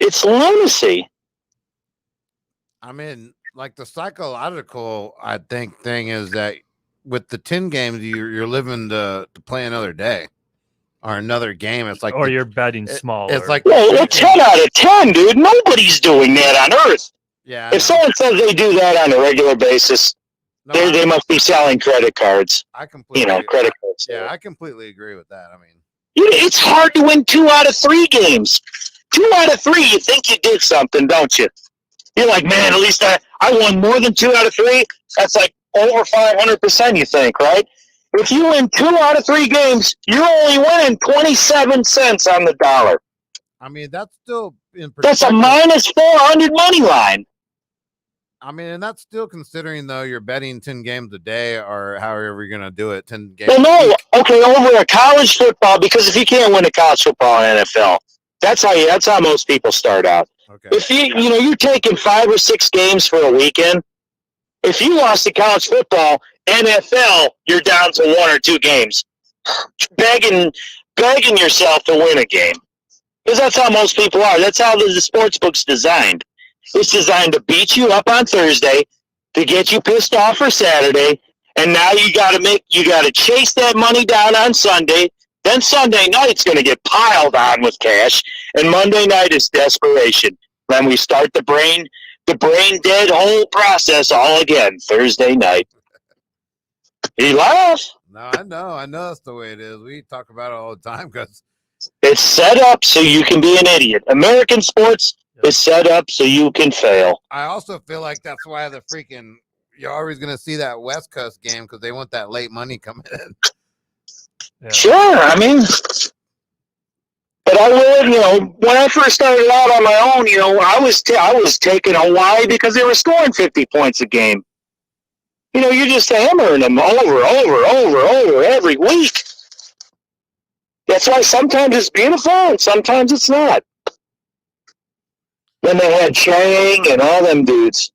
It's lunacy. I mean, like the psychological, I think, thing is that with the 10 games, you're living to play another day or another game. It's like, or you're betting smaller. It's like, well, 10 out of 10, dude. Nobody's doing that on earth. Yeah. If someone says they do that on a regular basis, they must be selling credit cards. I completely, credit cards. Yeah, I completely agree with that. I mean, it's hard to win 2 out of 3 games. 2 out of 3, you think you did something, don't you? You're like, man, at least I won more than 2 out of 3. That's like over 500%, you think, right? If you win 2 out of 3 games, you're only winning 27 cents on the dollar. I mean, that's still in That's a minus 400 money line. I mean, and that's still considering, though, you're betting 10 games a day or however you're going to do it, 10 games. Well, no, okay, over a college football, because if you can't win a college football in NFL, that's how most people start out. Okay. If you're taking 5 or 6 games for a weekend, if you lost to college football, NFL, you're down to 1 or 2 games, begging yourself to win a game. Because that's how most people are. That's how the sports book's designed. It's designed to beat you up on Thursday, to get you pissed off for Saturday, and now you got to chase that money down on Sunday. Then Sunday night's going to get piled on with cash, and Monday night is desperation. Then we start the brain dead whole process all again Thursday night. You laugh. No, I know that's the way it is. We talk about it all the time because it's set up so you can be an idiot. American sports is set up so you can fail. I also feel like that's why you're always going to see that West Coast game because they want that late money coming in. Yeah. Sure, I mean, but I would, when I first started out on my own, I was taking Hawaii because they were scoring 50 points a game. You're just hammering them over every week. That's why sometimes it's beautiful and sometimes it's not. Then they had Chang and all them dudes.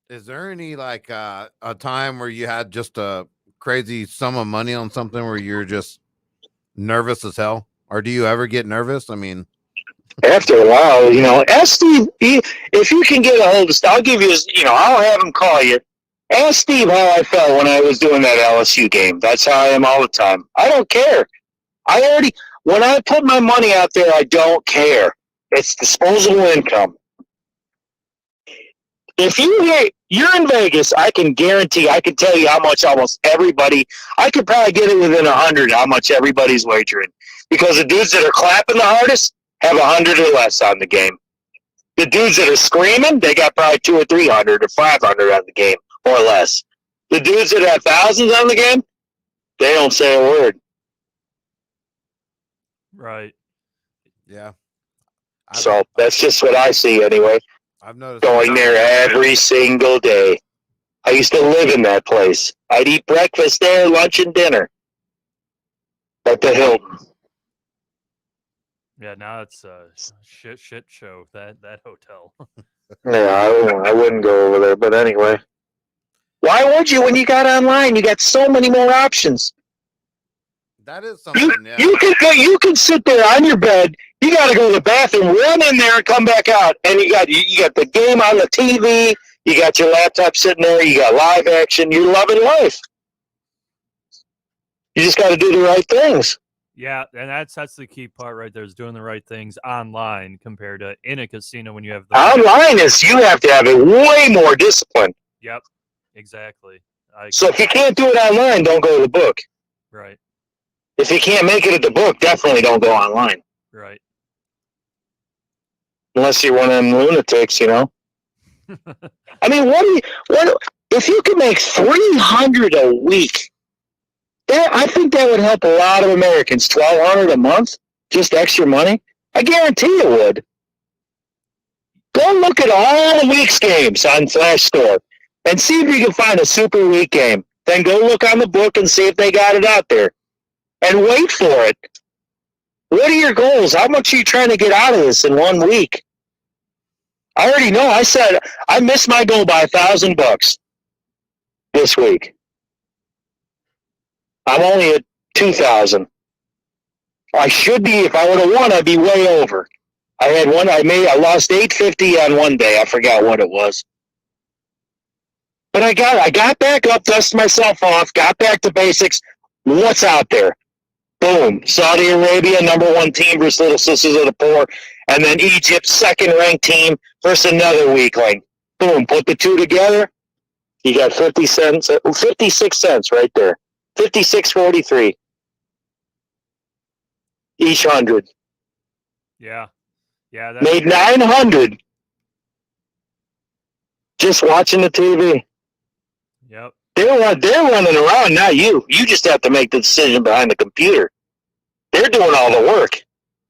Is there any a time where you had just a crazy sum of money on something where you're just nervous as hell? Or do you ever get nervous? I mean, after a while, ask Steve, if you can get a hold of Steve, I'll give you his, I'll have him call you. Ask Steve how I felt when I was doing that LSU game. That's how I am all the time. I don't care. When I put my money out there, I don't care. It's disposable income. If you're in Vegas, I can guarantee, I can tell you how much almost everybody, I could probably get it within 100 how much everybody's wagering. Because the dudes that are clapping the hardest have 100 or less on the game. The dudes that are screaming, they got probably 200 or 300 or 500 on the game, or less. The dudes that have thousands on the game, they don't say a word. Right. Yeah. So that's just what I see anyway. I've noticed going there every single day. I used to live in that place. I'd eat breakfast there, lunch and dinner at the Hilton. Yeah, now it's a shit show, that hotel. Yeah, I wouldn't go over there, but anyway. Why would you when you got online? You got so many more options. That is something, yeah. You can sit there on your bed. You got to go to the bathroom, run in there, and come back out, and you got the game on the TV. You got your laptop sitting there. You got live action. You're loving life. You just got to do the right things. Yeah, and that's the key part right there, is doing the right things online compared to in a casino when you have the online is you have to have it way more discipline. Yep, exactly. So if you can't do it online, don't go to the book. Right. If you can't make it at the book, definitely don't go online. Right. Unless you're one of them lunatics, I mean, what if you could make $300 a week? I think that would help a lot of Americans. $1,200 a month, just extra money. I guarantee it would. Go look at all the week's games on Flash Store and see if you can find a super week game. Then go look on the book and see if they got it out there. And wait for it. What are your goals? How much are you trying to get out of this in 1 week? I already know. I said I missed my goal by $1,000 this week. I'm only at 2,000. I should be. If I would have won, I'd be way over. I had one. I lost $850 on one day. I forgot what it was. But I got back up, dusted myself off, got back to basics. What's out there? Boom. Saudi Arabia, #1 team versus Little Sisters of the Poor. And then Egypt, second-ranked team versus another weakling. Boom. Put the two together, you got 50 cents, 56 cents right there. 56.43 each 100. Yeah. Made 900 just watching the TV. Yep. They're running around, not you. You just have to make the decision behind the computer. They're doing all the work.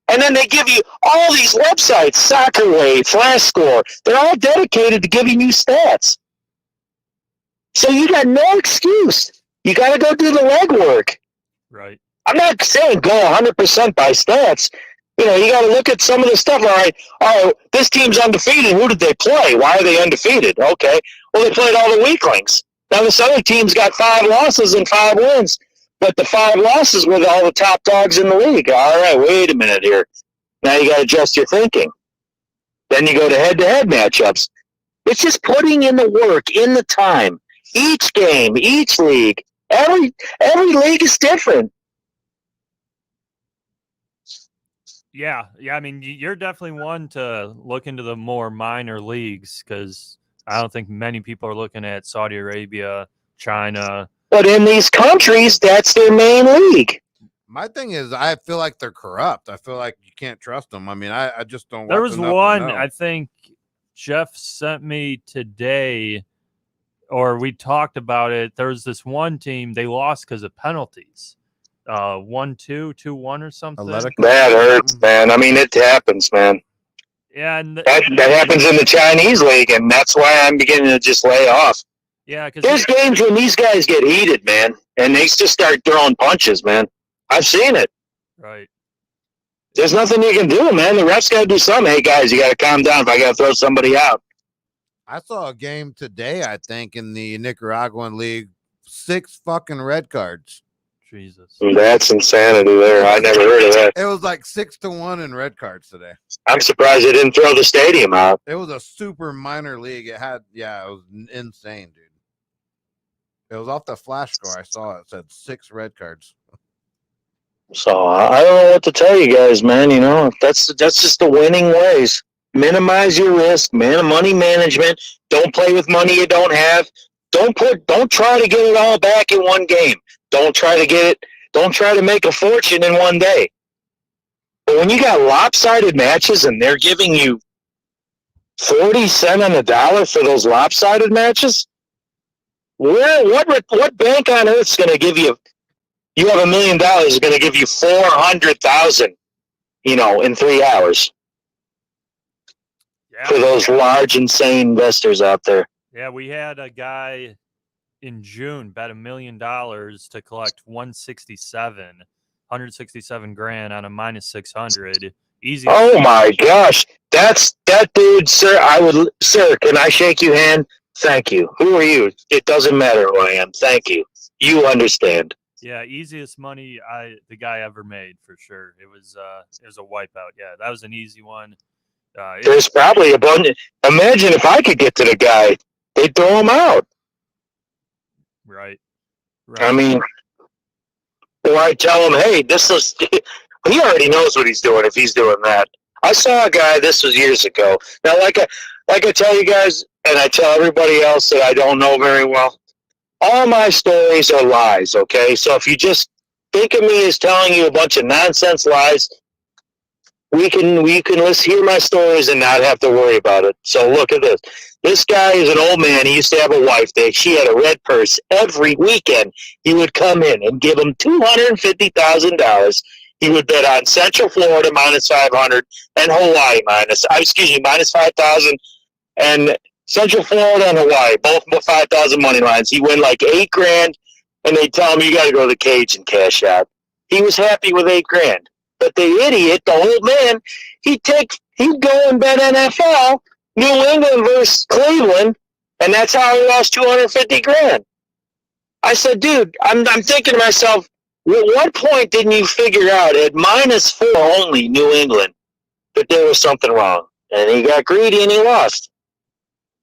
And then they give you all these websites, Soccer Wave, Flash Score. They're all dedicated to giving you stats. So you got no excuse. You got to go do the legwork. Right. I'm not saying go 100% by stats. You know, you got to look at some of the stuff. All right, this team's undefeated. Who did they play? Why are they undefeated? Okay. Well, they played all the weaklings. Now, this other team's got 5 losses and 5 wins. But the 5 losses were all the top dogs in the league. All right, wait a minute here. Now you got to adjust your thinking. Then you go to head-to-head matchups. It's just putting in the work, in the time. Each game, each league, every league is different. Yeah. I mean, you're definitely one to look into the more minor leagues because I don't think many people are looking at Saudi Arabia, China. But in these countries, that's their main league. My thing is, I feel like they're corrupt. I feel like you can't trust them. I mean, I just don't. There was one, I think Jeff sent me today, or we talked about it. There was this one team, they lost because of penalties. 1-2, 2-1 or something. That hurts, man. I mean, it happens, man. Yeah, and that happens in the Chinese league, and that's why I'm beginning to just lay off. Yeah, because there's games when these guys get heated, man, and they just start throwing punches, man. I've seen it. Right. There's nothing you can do, man. The refs got to do something. Hey, guys, you got to calm down if I got to throw somebody out. I saw a game today, I think, in the Nicaraguan league. 6 fucking red cards. Jesus. That's insanity there. I never heard of that. It was like 6-1 in red cards today. I'm surprised they didn't throw the stadium out. It was a super minor league. It was insane, dude. It was off the flash score. I saw it said 6 red cards. So I don't know what to tell you guys, man. You know, that's just the winning ways. Minimize your risk, money management. Don't play with money you don't have. Don't try to get it all back in one game. Don't try to make a fortune in one day. But when you got lopsided matches and they're giving you 40 cents on the dollar for those lopsided matches, what bank on earth is going to give you? You have $1 million is going to give you 400,000, in 3 hours. Yeah. For those large, insane investors out there. Yeah, we had a guy in June bet $1 million to collect 167 grand on a -600. Easy. Oh my gosh, that dude, sir. Sir, can I shake your hand? Thank you. Who are you? It doesn't matter who I am. Thank you. You understand. Yeah, easiest money the guy ever made for sure. It was a wipeout. Yeah, that was an easy one. There's probably a bunch. Imagine if I could get to the guy, they'd throw him out. Right. I mean, or I tell him, hey, he already knows what he's doing if he's doing that. I saw a guy, this was years ago. Now, like I tell you guys, and I tell everybody else that I don't know very well, all my stories are lies, okay? So if you just think of me as telling you a bunch of nonsense lies, we can hear my stories and not have to worry about it. So look at this. This guy is an old man. He used to have a wife that she had a red purse every weekend. He would come in and give him $250,000. He would bet on Central Florida -500 and Hawaii -5,000 and Central Florida and Hawaii, both 5,000 money lines. He win like $8,000, and they tell him you got to go to the cage and cash out. He was happy with $8,000. But the idiot, the old man, he'd go and bet NFL, New England versus Cleveland, and that's how he lost 250 grand. I said, dude, I'm thinking to myself, at what point didn't you figure out at -4 only New England that there was something wrong? And he got greedy and he lost.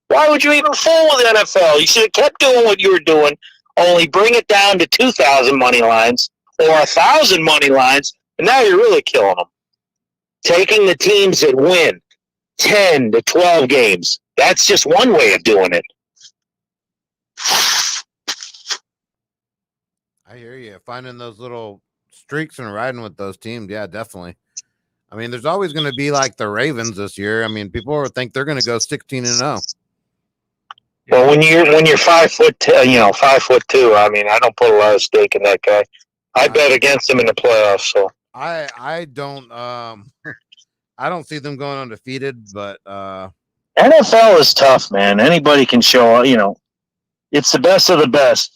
Why would you even fool with the NFL? You should have kept doing what you were doing, only bring it down to 2,000 money lines or 1,000 money lines, and now you're really killing them. Taking the teams that win 10 to 12 games. That's just one way of doing it. I hear you. Finding those little streaks and riding with those teams. Yeah, definitely. I mean, there's always going to be like the Ravens this year. I mean, people think they're going to go 16-0. Well, when you're 5'2", 5'2", I mean, I don't put a lot of stake in that guy. I bet against him in the playoffs. So I don't I don't see them going undefeated, but NFL is tough, man. Anybody can show. It's the best of the best.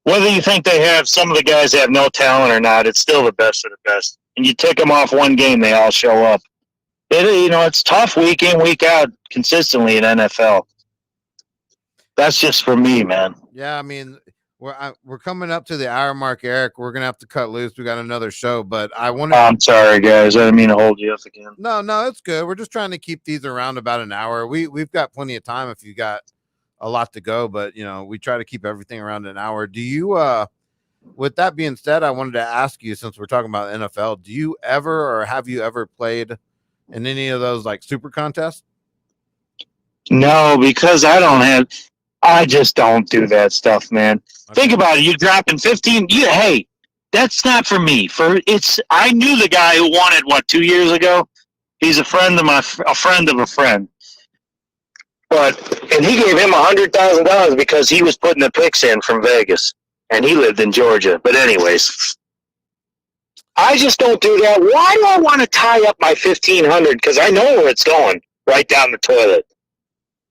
Whether you think they have some of the guys have no talent or not, it's still the best of the best. And you take them off one game, they all show up. It's tough week in, week out consistently in NFL. That's just for me, man. Yeah, I mean, we're coming up to the hour mark, Eric. We're gonna have to cut loose. We got another show, but I want to. I'm sorry, guys. I didn't mean to hold you up again. No, it's good. We're just trying to keep these around about an hour. We've got plenty of time if you got a lot to go, but we try to keep everything around an hour. Do you? With that being said, I wanted to ask you, since we're talking about NFL, do you ever or have you ever played in any of those like super contests? No, because I just don't do that stuff, man. Okay. Think about it. You're dropping 15. Hey, that's not for me. I knew the guy who won it, 2 years ago? He's a friend of a friend. And he gave him $100,000 because he was putting the picks in from Vegas, and he lived in Georgia. But anyways, I just don't do that. Why do I want to tie up my $1,500? Because I know where it's going, right down the toilet.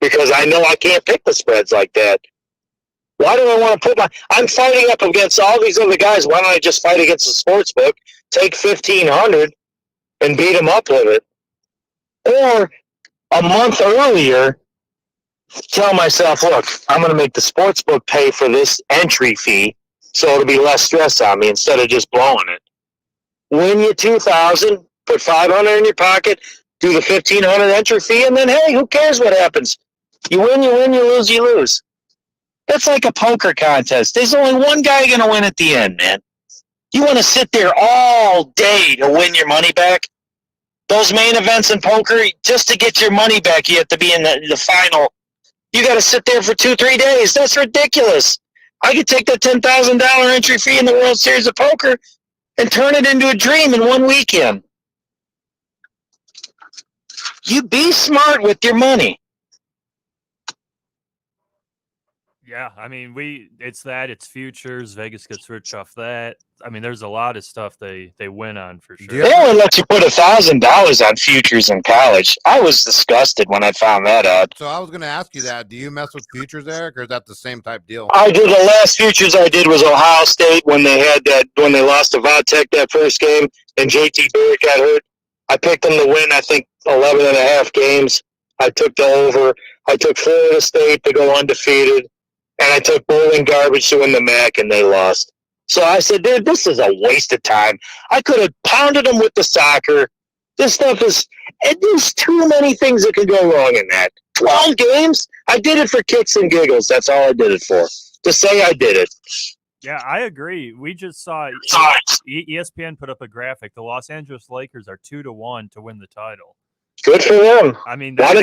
Because I know I can't pick the spreads like that. Why do I want to I'm fighting up against all these other guys. Why don't I just fight against the sports book, take $1,500 and beat them up with it? Or a month earlier, tell myself, look, I'm going to make the sports book pay for this entry fee so it'll be less stress on me instead of just blowing it. Win you $2,000, put $500 in your pocket, do the $1,500 entry fee, and then, hey, who cares what happens? You win, you lose, you lose. That's like a poker contest. There's only one guy going to win at the end, man. You want to sit there all day to win your money back? Those main events in poker, just to get your money back, you have to be in the final. You got to sit there for 2-3 days. That's ridiculous. I could take that $10,000 entry fee in the World Series of Poker and turn it into a dream in one weekend. You be smart with your money. Yeah, I mean, it's futures. Vegas gets rich off that. I mean, there's a lot of stuff they win on for sure. They only let you put $1,000 on futures in college. I was disgusted when I found that out. So I was going to ask you that. Do you mess with futures, Eric, or is that the same type deal? I did. The last futures I did was Ohio State when they lost to Vodtech that first game and JT Barrett got hurt. I picked them to win, I think, 11 and a half games. I took the over. I took Florida State to go undefeated. And I took Bowling Garbage to win the MAC, and they lost. So I said, dude, this is a waste of time. I could have pounded them with the soccer. This stuff there's too many things that could go wrong in that. 12 games? I did it for kicks and giggles. That's all I did it for. To say I did it. Yeah, I agree. We just saw ESPN put up a graphic. The Los Angeles Lakers are 2-1 to win the title. Good for them. I mean, why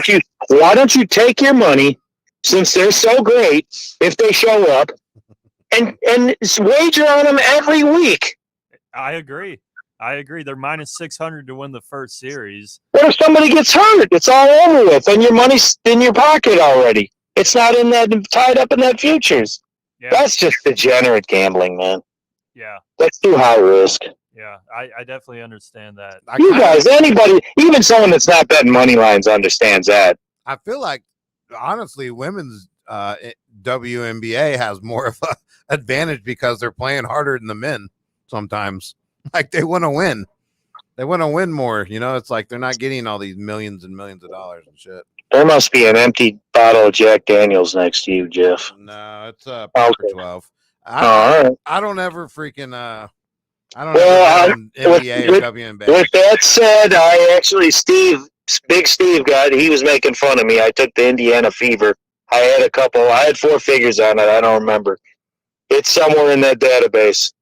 don't you take your money, since they're so great, if they show up, and wager on them every week? I agree. They're -600 to win the first series. What if somebody gets hurt? It's all over with, and your money's in your pocket already. It's not tied up in that futures. Yeah. That's just degenerate gambling, man. Yeah. That's too high risk. Yeah, I definitely understand that. Anybody, even someone that's not betting money lines understands that. I feel like, honestly, women's WNBA has more of an advantage because they're playing harder than the men sometimes. Like, they want to win. They want to win more. It's like they're not getting all these millions and millions of dollars and shit. There must be an empty bottle of Jack Daniels next to you, Jeff. No, it's Proper 12. All right. I don't ever freaking I don't Well, ever bet on NBA or WNBA. With that said, Big Steve he was making fun of me. I took the Indiana Fever. I had 4 figures on it. I don't remember. It's somewhere in that database.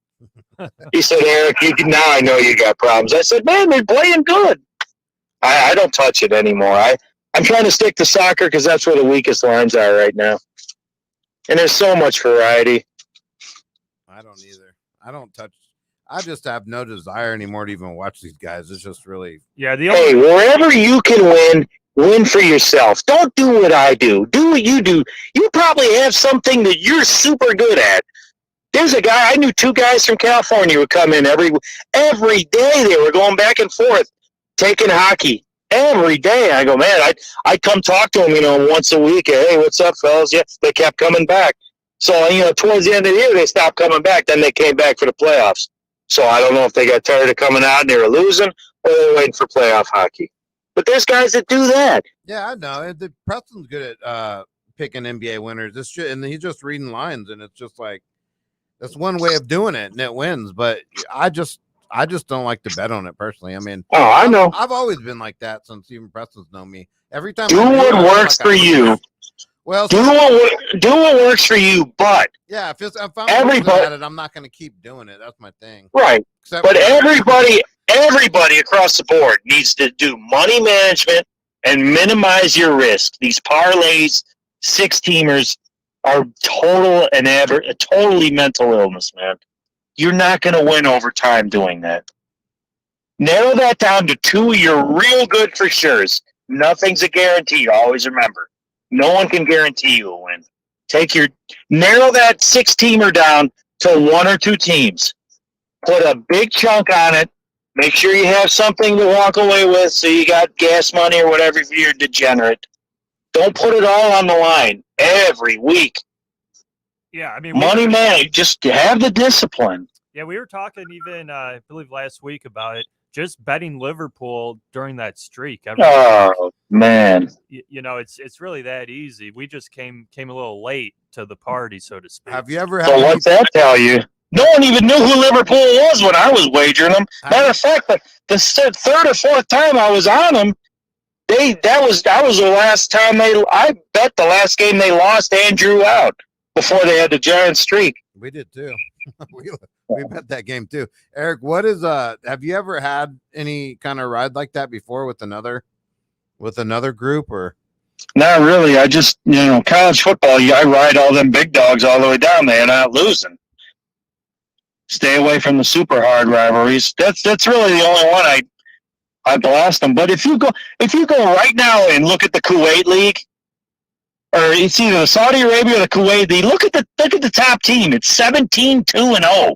He said, Eric, now I know you got problems. I said, man, they're playing good. I don't touch it anymore. I'm trying to stick to soccer because that's where the weakest lines are right now. And there's so much variety. I don't either. I don't touch. I just have no desire anymore to even watch these guys. It's just really. Yeah. Hey, wherever you can win for yourself. Don't do what I do. Do what you do. You probably have something that you're super good at. There's a guy, I knew 2 guys from California would come in every day. They were going back and forth, taking hockey every day. I go, man, I'd come talk to them, once a week. Hey, what's up, fellas? Yeah, they kept coming back. So, towards the end of the year, they stopped coming back. Then they came back for the playoffs. So I don't know if they got tired of coming out and they were losing, or they were waiting for playoff hockey. But there's guys that do that. Yeah, I know. Preston's good at picking NBA winners. And he's just reading lines, and it's just like, that's one way of doing it, and it wins. But I just don't like to bet on it personally. I mean, I know. I've always been like that since even Preston's known me. Every time do what works for you. Well, do what works for you. But yeah, if I'm losing at it, I'm not going to keep doing it. That's my thing. Right. But everybody across the board needs to do money management and minimize your risk. These parlays, 6-teamers. Are totally mental illness, man. You're not going to win over time doing that. Narrow that down to 2 you're real good for sure. Nothing's a guarantee. Always remember. No one can guarantee you a win. Narrow that 6-teamer down to 1 or 2 teams. Put a big chunk on it. Make sure you have something to walk away with so you got gas money or whatever if you're degenerate. Don't put it all on the line every week. Yeah, I mean, money, man, just have the discipline. Yeah, we were talking even, I believe, last week about it. Just betting Liverpool during that streak. Oh man, it's really that easy. We just came a little late to the party, so to speak. Have you ever had? So what's that tell you? No one even knew who Liverpool was when I was wagering them. Matter of fact, the 3rd or 4th time I was on them. That was the last time I bet the last game they lost and drew out before they had the giant streak. We did too. we bet that game too. Eric, have you ever had any kind of ride like that before with another group or? Not really. I just, college football, I ride all them big dogs all the way down there and not losing. Stay away from the super hard rivalries. That's really the only one I blast them. But if you go right now and look at the Kuwait League, or it's either the Saudi Arabia or the Kuwait League, look at the top team. It's 17-2-0.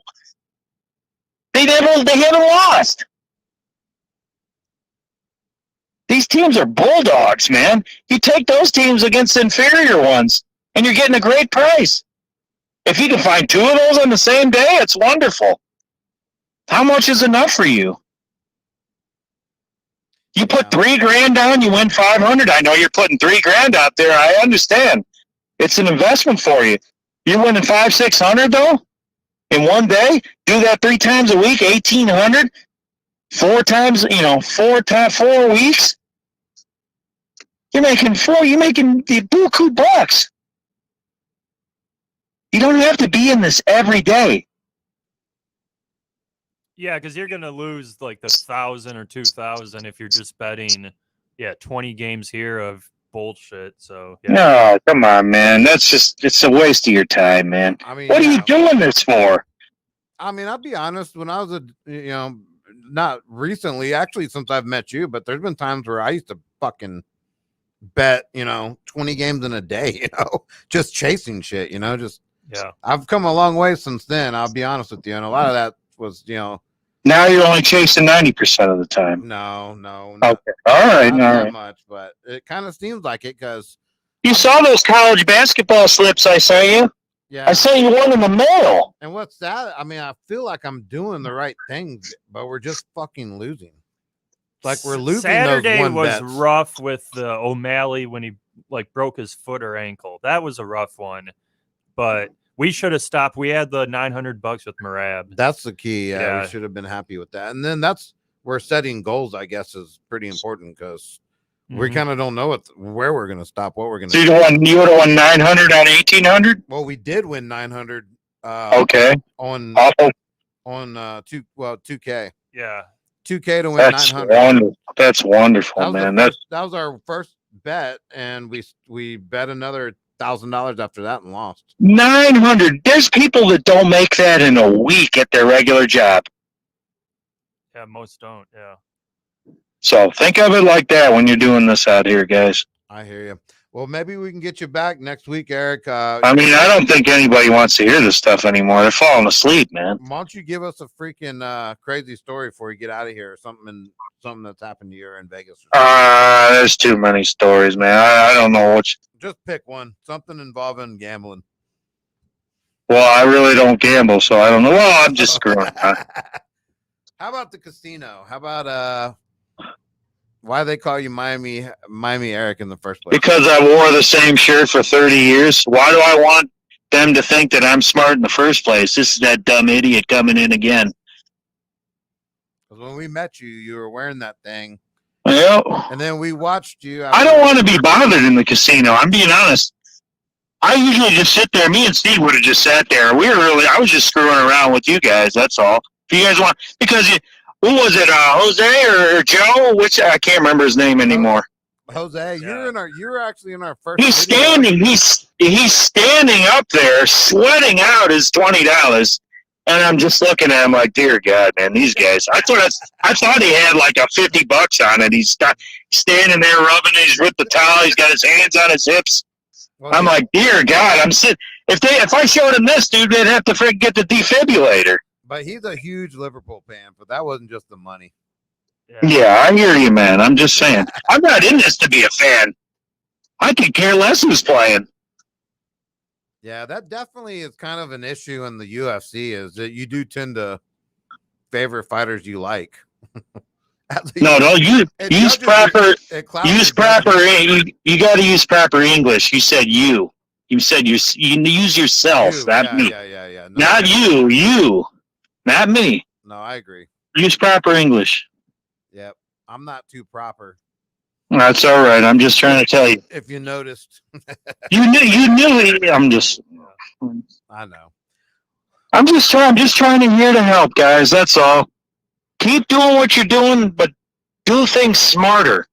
They haven't lost. These teams are bulldogs, man. You take those teams against inferior ones, and you're getting a great price. If you can find 2 of those on the same day, it's wonderful. How much is enough for you? You put $3,000 down, you win 500. I know you're putting $3,000 out there. I understand. It's an investment for you. You're winning 500-600 though in one day. Do that 3 times a week, 1,800. 4 times, 4 weeks. You're making the buku bucks. You don't have to be in this every day. Yeah, because you're going to lose like the 1,000 or 2,000 if you're just betting, 20 games here of bullshit. So yeah. No, come on, man. It's a waste of your time, man. I mean, what are you doing this for? I mean, I'll be honest. When I was not recently, actually, since I've met you, but there's been times where I used to fucking bet, 20 games in a day, just chasing shit, just. Yeah. I've come a long way since then. I'll be honest with you. And a lot of that was, Now you're only chasing 90% of the time. No. Okay. All right. Not that much, but it kind of seems like it because. You saw those college basketball slips I sent you? Yeah. I sent you one in the mail. And what's that? I mean, I feel like I'm doing the right things, but we're just fucking losing. Like we're losing Saturday those one was bets. rough with O'Malley when he like broke his foot or ankle. That was a rough one. But we should have stopped. We had the $900 with Marab. That's the key. Yeah, we Yeah. should have been happy with that. And then that's where setting goals, I guess, is pretty important because we kind of don't know where we're going to stop, what we're going to. So you would have won 900 on 1800. Well, we did win 900. Okay. On Awful. on 2K. Yeah. 2K to win That's 900. wonderful. That's wonderful, man. That was our first bet, and we bet another $1,000 after that and lost. 900. There's people that don't make that in a week at their regular job. Yeah, most don't. Yeah. So think of it like that when you're doing this out here, guys. I hear you. Well, maybe we can get you back next week, Eric. I mean, I don't think anybody wants to hear this stuff anymore. They're falling asleep, man. Why don't you give us a freaking crazy story before you get out of here, or something that's happened to you in Vegas? There's too many stories, man. I don't know what. Just pick one. Something involving gambling. Well, I really don't gamble, so I don't know. Well, I'm just screwing. How about the casino? How about why they call you Miami Eric in the first place? Because I wore the same shirt for 30 years. Why do I want them to think that I'm smart in the first place? This is that dumb idiot coming in again. Because when we met you, you were wearing that thing. Yeah. And then we watched you. I don't want to be bothered in the casino. I'm being honest. I usually just sit there. Me and Steve would have just sat there. I was just screwing around with you guys. That's all. If you guys want, because who was it? Jose or Joe? Which I can't remember his name anymore. Jose, you were actually in our first. He's standing. He's standing up there, sweating out his $20, and I'm just looking at him like, dear God, man, these guys. I thought he had like a $50 on it. He's standing there rubbing. He's with the towel. He's got his hands on his hips. Well, I'm like, dear God, I'm sitting. If I showed him this, dude, they'd have to get the defibrillator. But he's a huge Liverpool fan, but that wasn't just the money. Yeah, I hear you, man. I'm just saying. I'm not in this to be a fan. I could care less who's playing. Yeah, that definitely is kind of an issue in the UFC, is that you do tend to favor fighters you like. You use proper. You got to use proper English. You said you. You said you use yourself. Not me. Yeah. No, not you. You. Not me. No, I agree. Use proper English. Yep. I'm not too proper. That's all right. I'm just trying to tell you. If you noticed. You knew. I'm just. I know. I'm just trying to here to help, guys. That's all. Keep doing what you're doing, but do things smarter.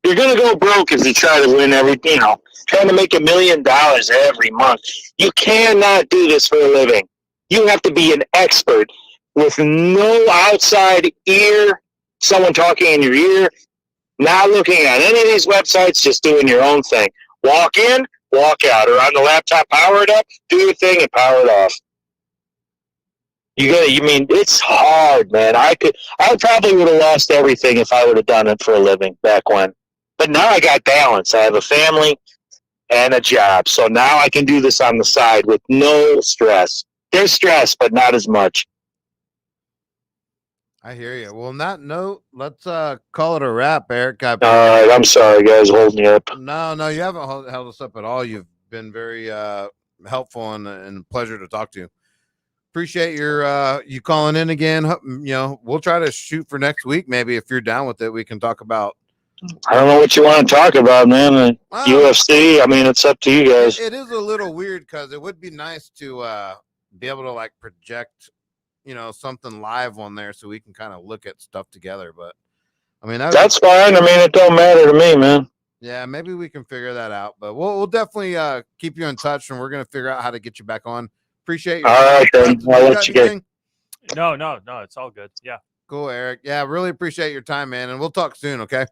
You're going to go broke if you try to win everything, trying to make $1 million every month. You cannot do this for a living. You have to be an expert with no outside ear, someone talking in your ear, not looking at any of these websites, just doing your own thing. Walk in, walk out, or on the laptop, power it up, do your thing, and power it off. It's hard, man. I probably would have lost everything if I would have done it for a living back when. But now I got balance. I have a family and a job. So now I can do this on the side with no stress. There's stress, but not as much. I hear you. Well, on that note, let's call it a wrap, Eric. All right. I'm sorry, guys, holding you up. No, you haven't held us up at all. You've been very helpful and a pleasure to talk to. Appreciate your you calling in again. We'll try to shoot for next week. Maybe if you're down with it, we can talk about. I don't know what you want to talk about, man. UFC. I mean, it's up to you guys. It is a little weird because it would be nice to be able to like project, something live on there so we can kind of look at stuff together. But I mean, that's fine. I mean, it don't matter to me, man. Yeah, maybe we can figure that out. But we'll definitely keep you in touch, and we're gonna figure out how to get you back on. Appreciate you. All right, then. I'll let you go. No, it's all good. Yeah. Cool, Eric. Yeah, really appreciate your time, man, and we'll talk soon. Okay.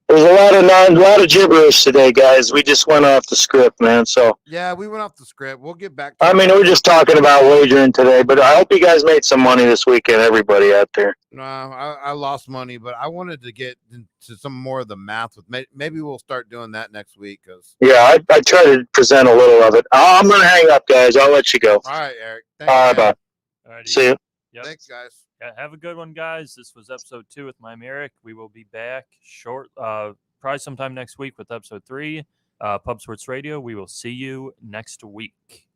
There's a lot of gibberish today, guys. We just went off the script, man. So yeah, we went off the script. We'll get back. We're just talking about wagering today, but I hope you guys made some money this weekend. Everybody out there. No, I lost money, but I wanted to get into some more of the math. Maybe we'll start doing that next week. I try to present a little of it. I'm gonna hang up, guys. I'll let you go. All right, Eric. All right, bye. Alrighty. See you. Yep. Thanks, guys. Yeah, have a good one, guys. This was episode 2 with Miami Eric. We will be back probably sometime next week with episode 3, Pub Sports Radio. We will see you next week.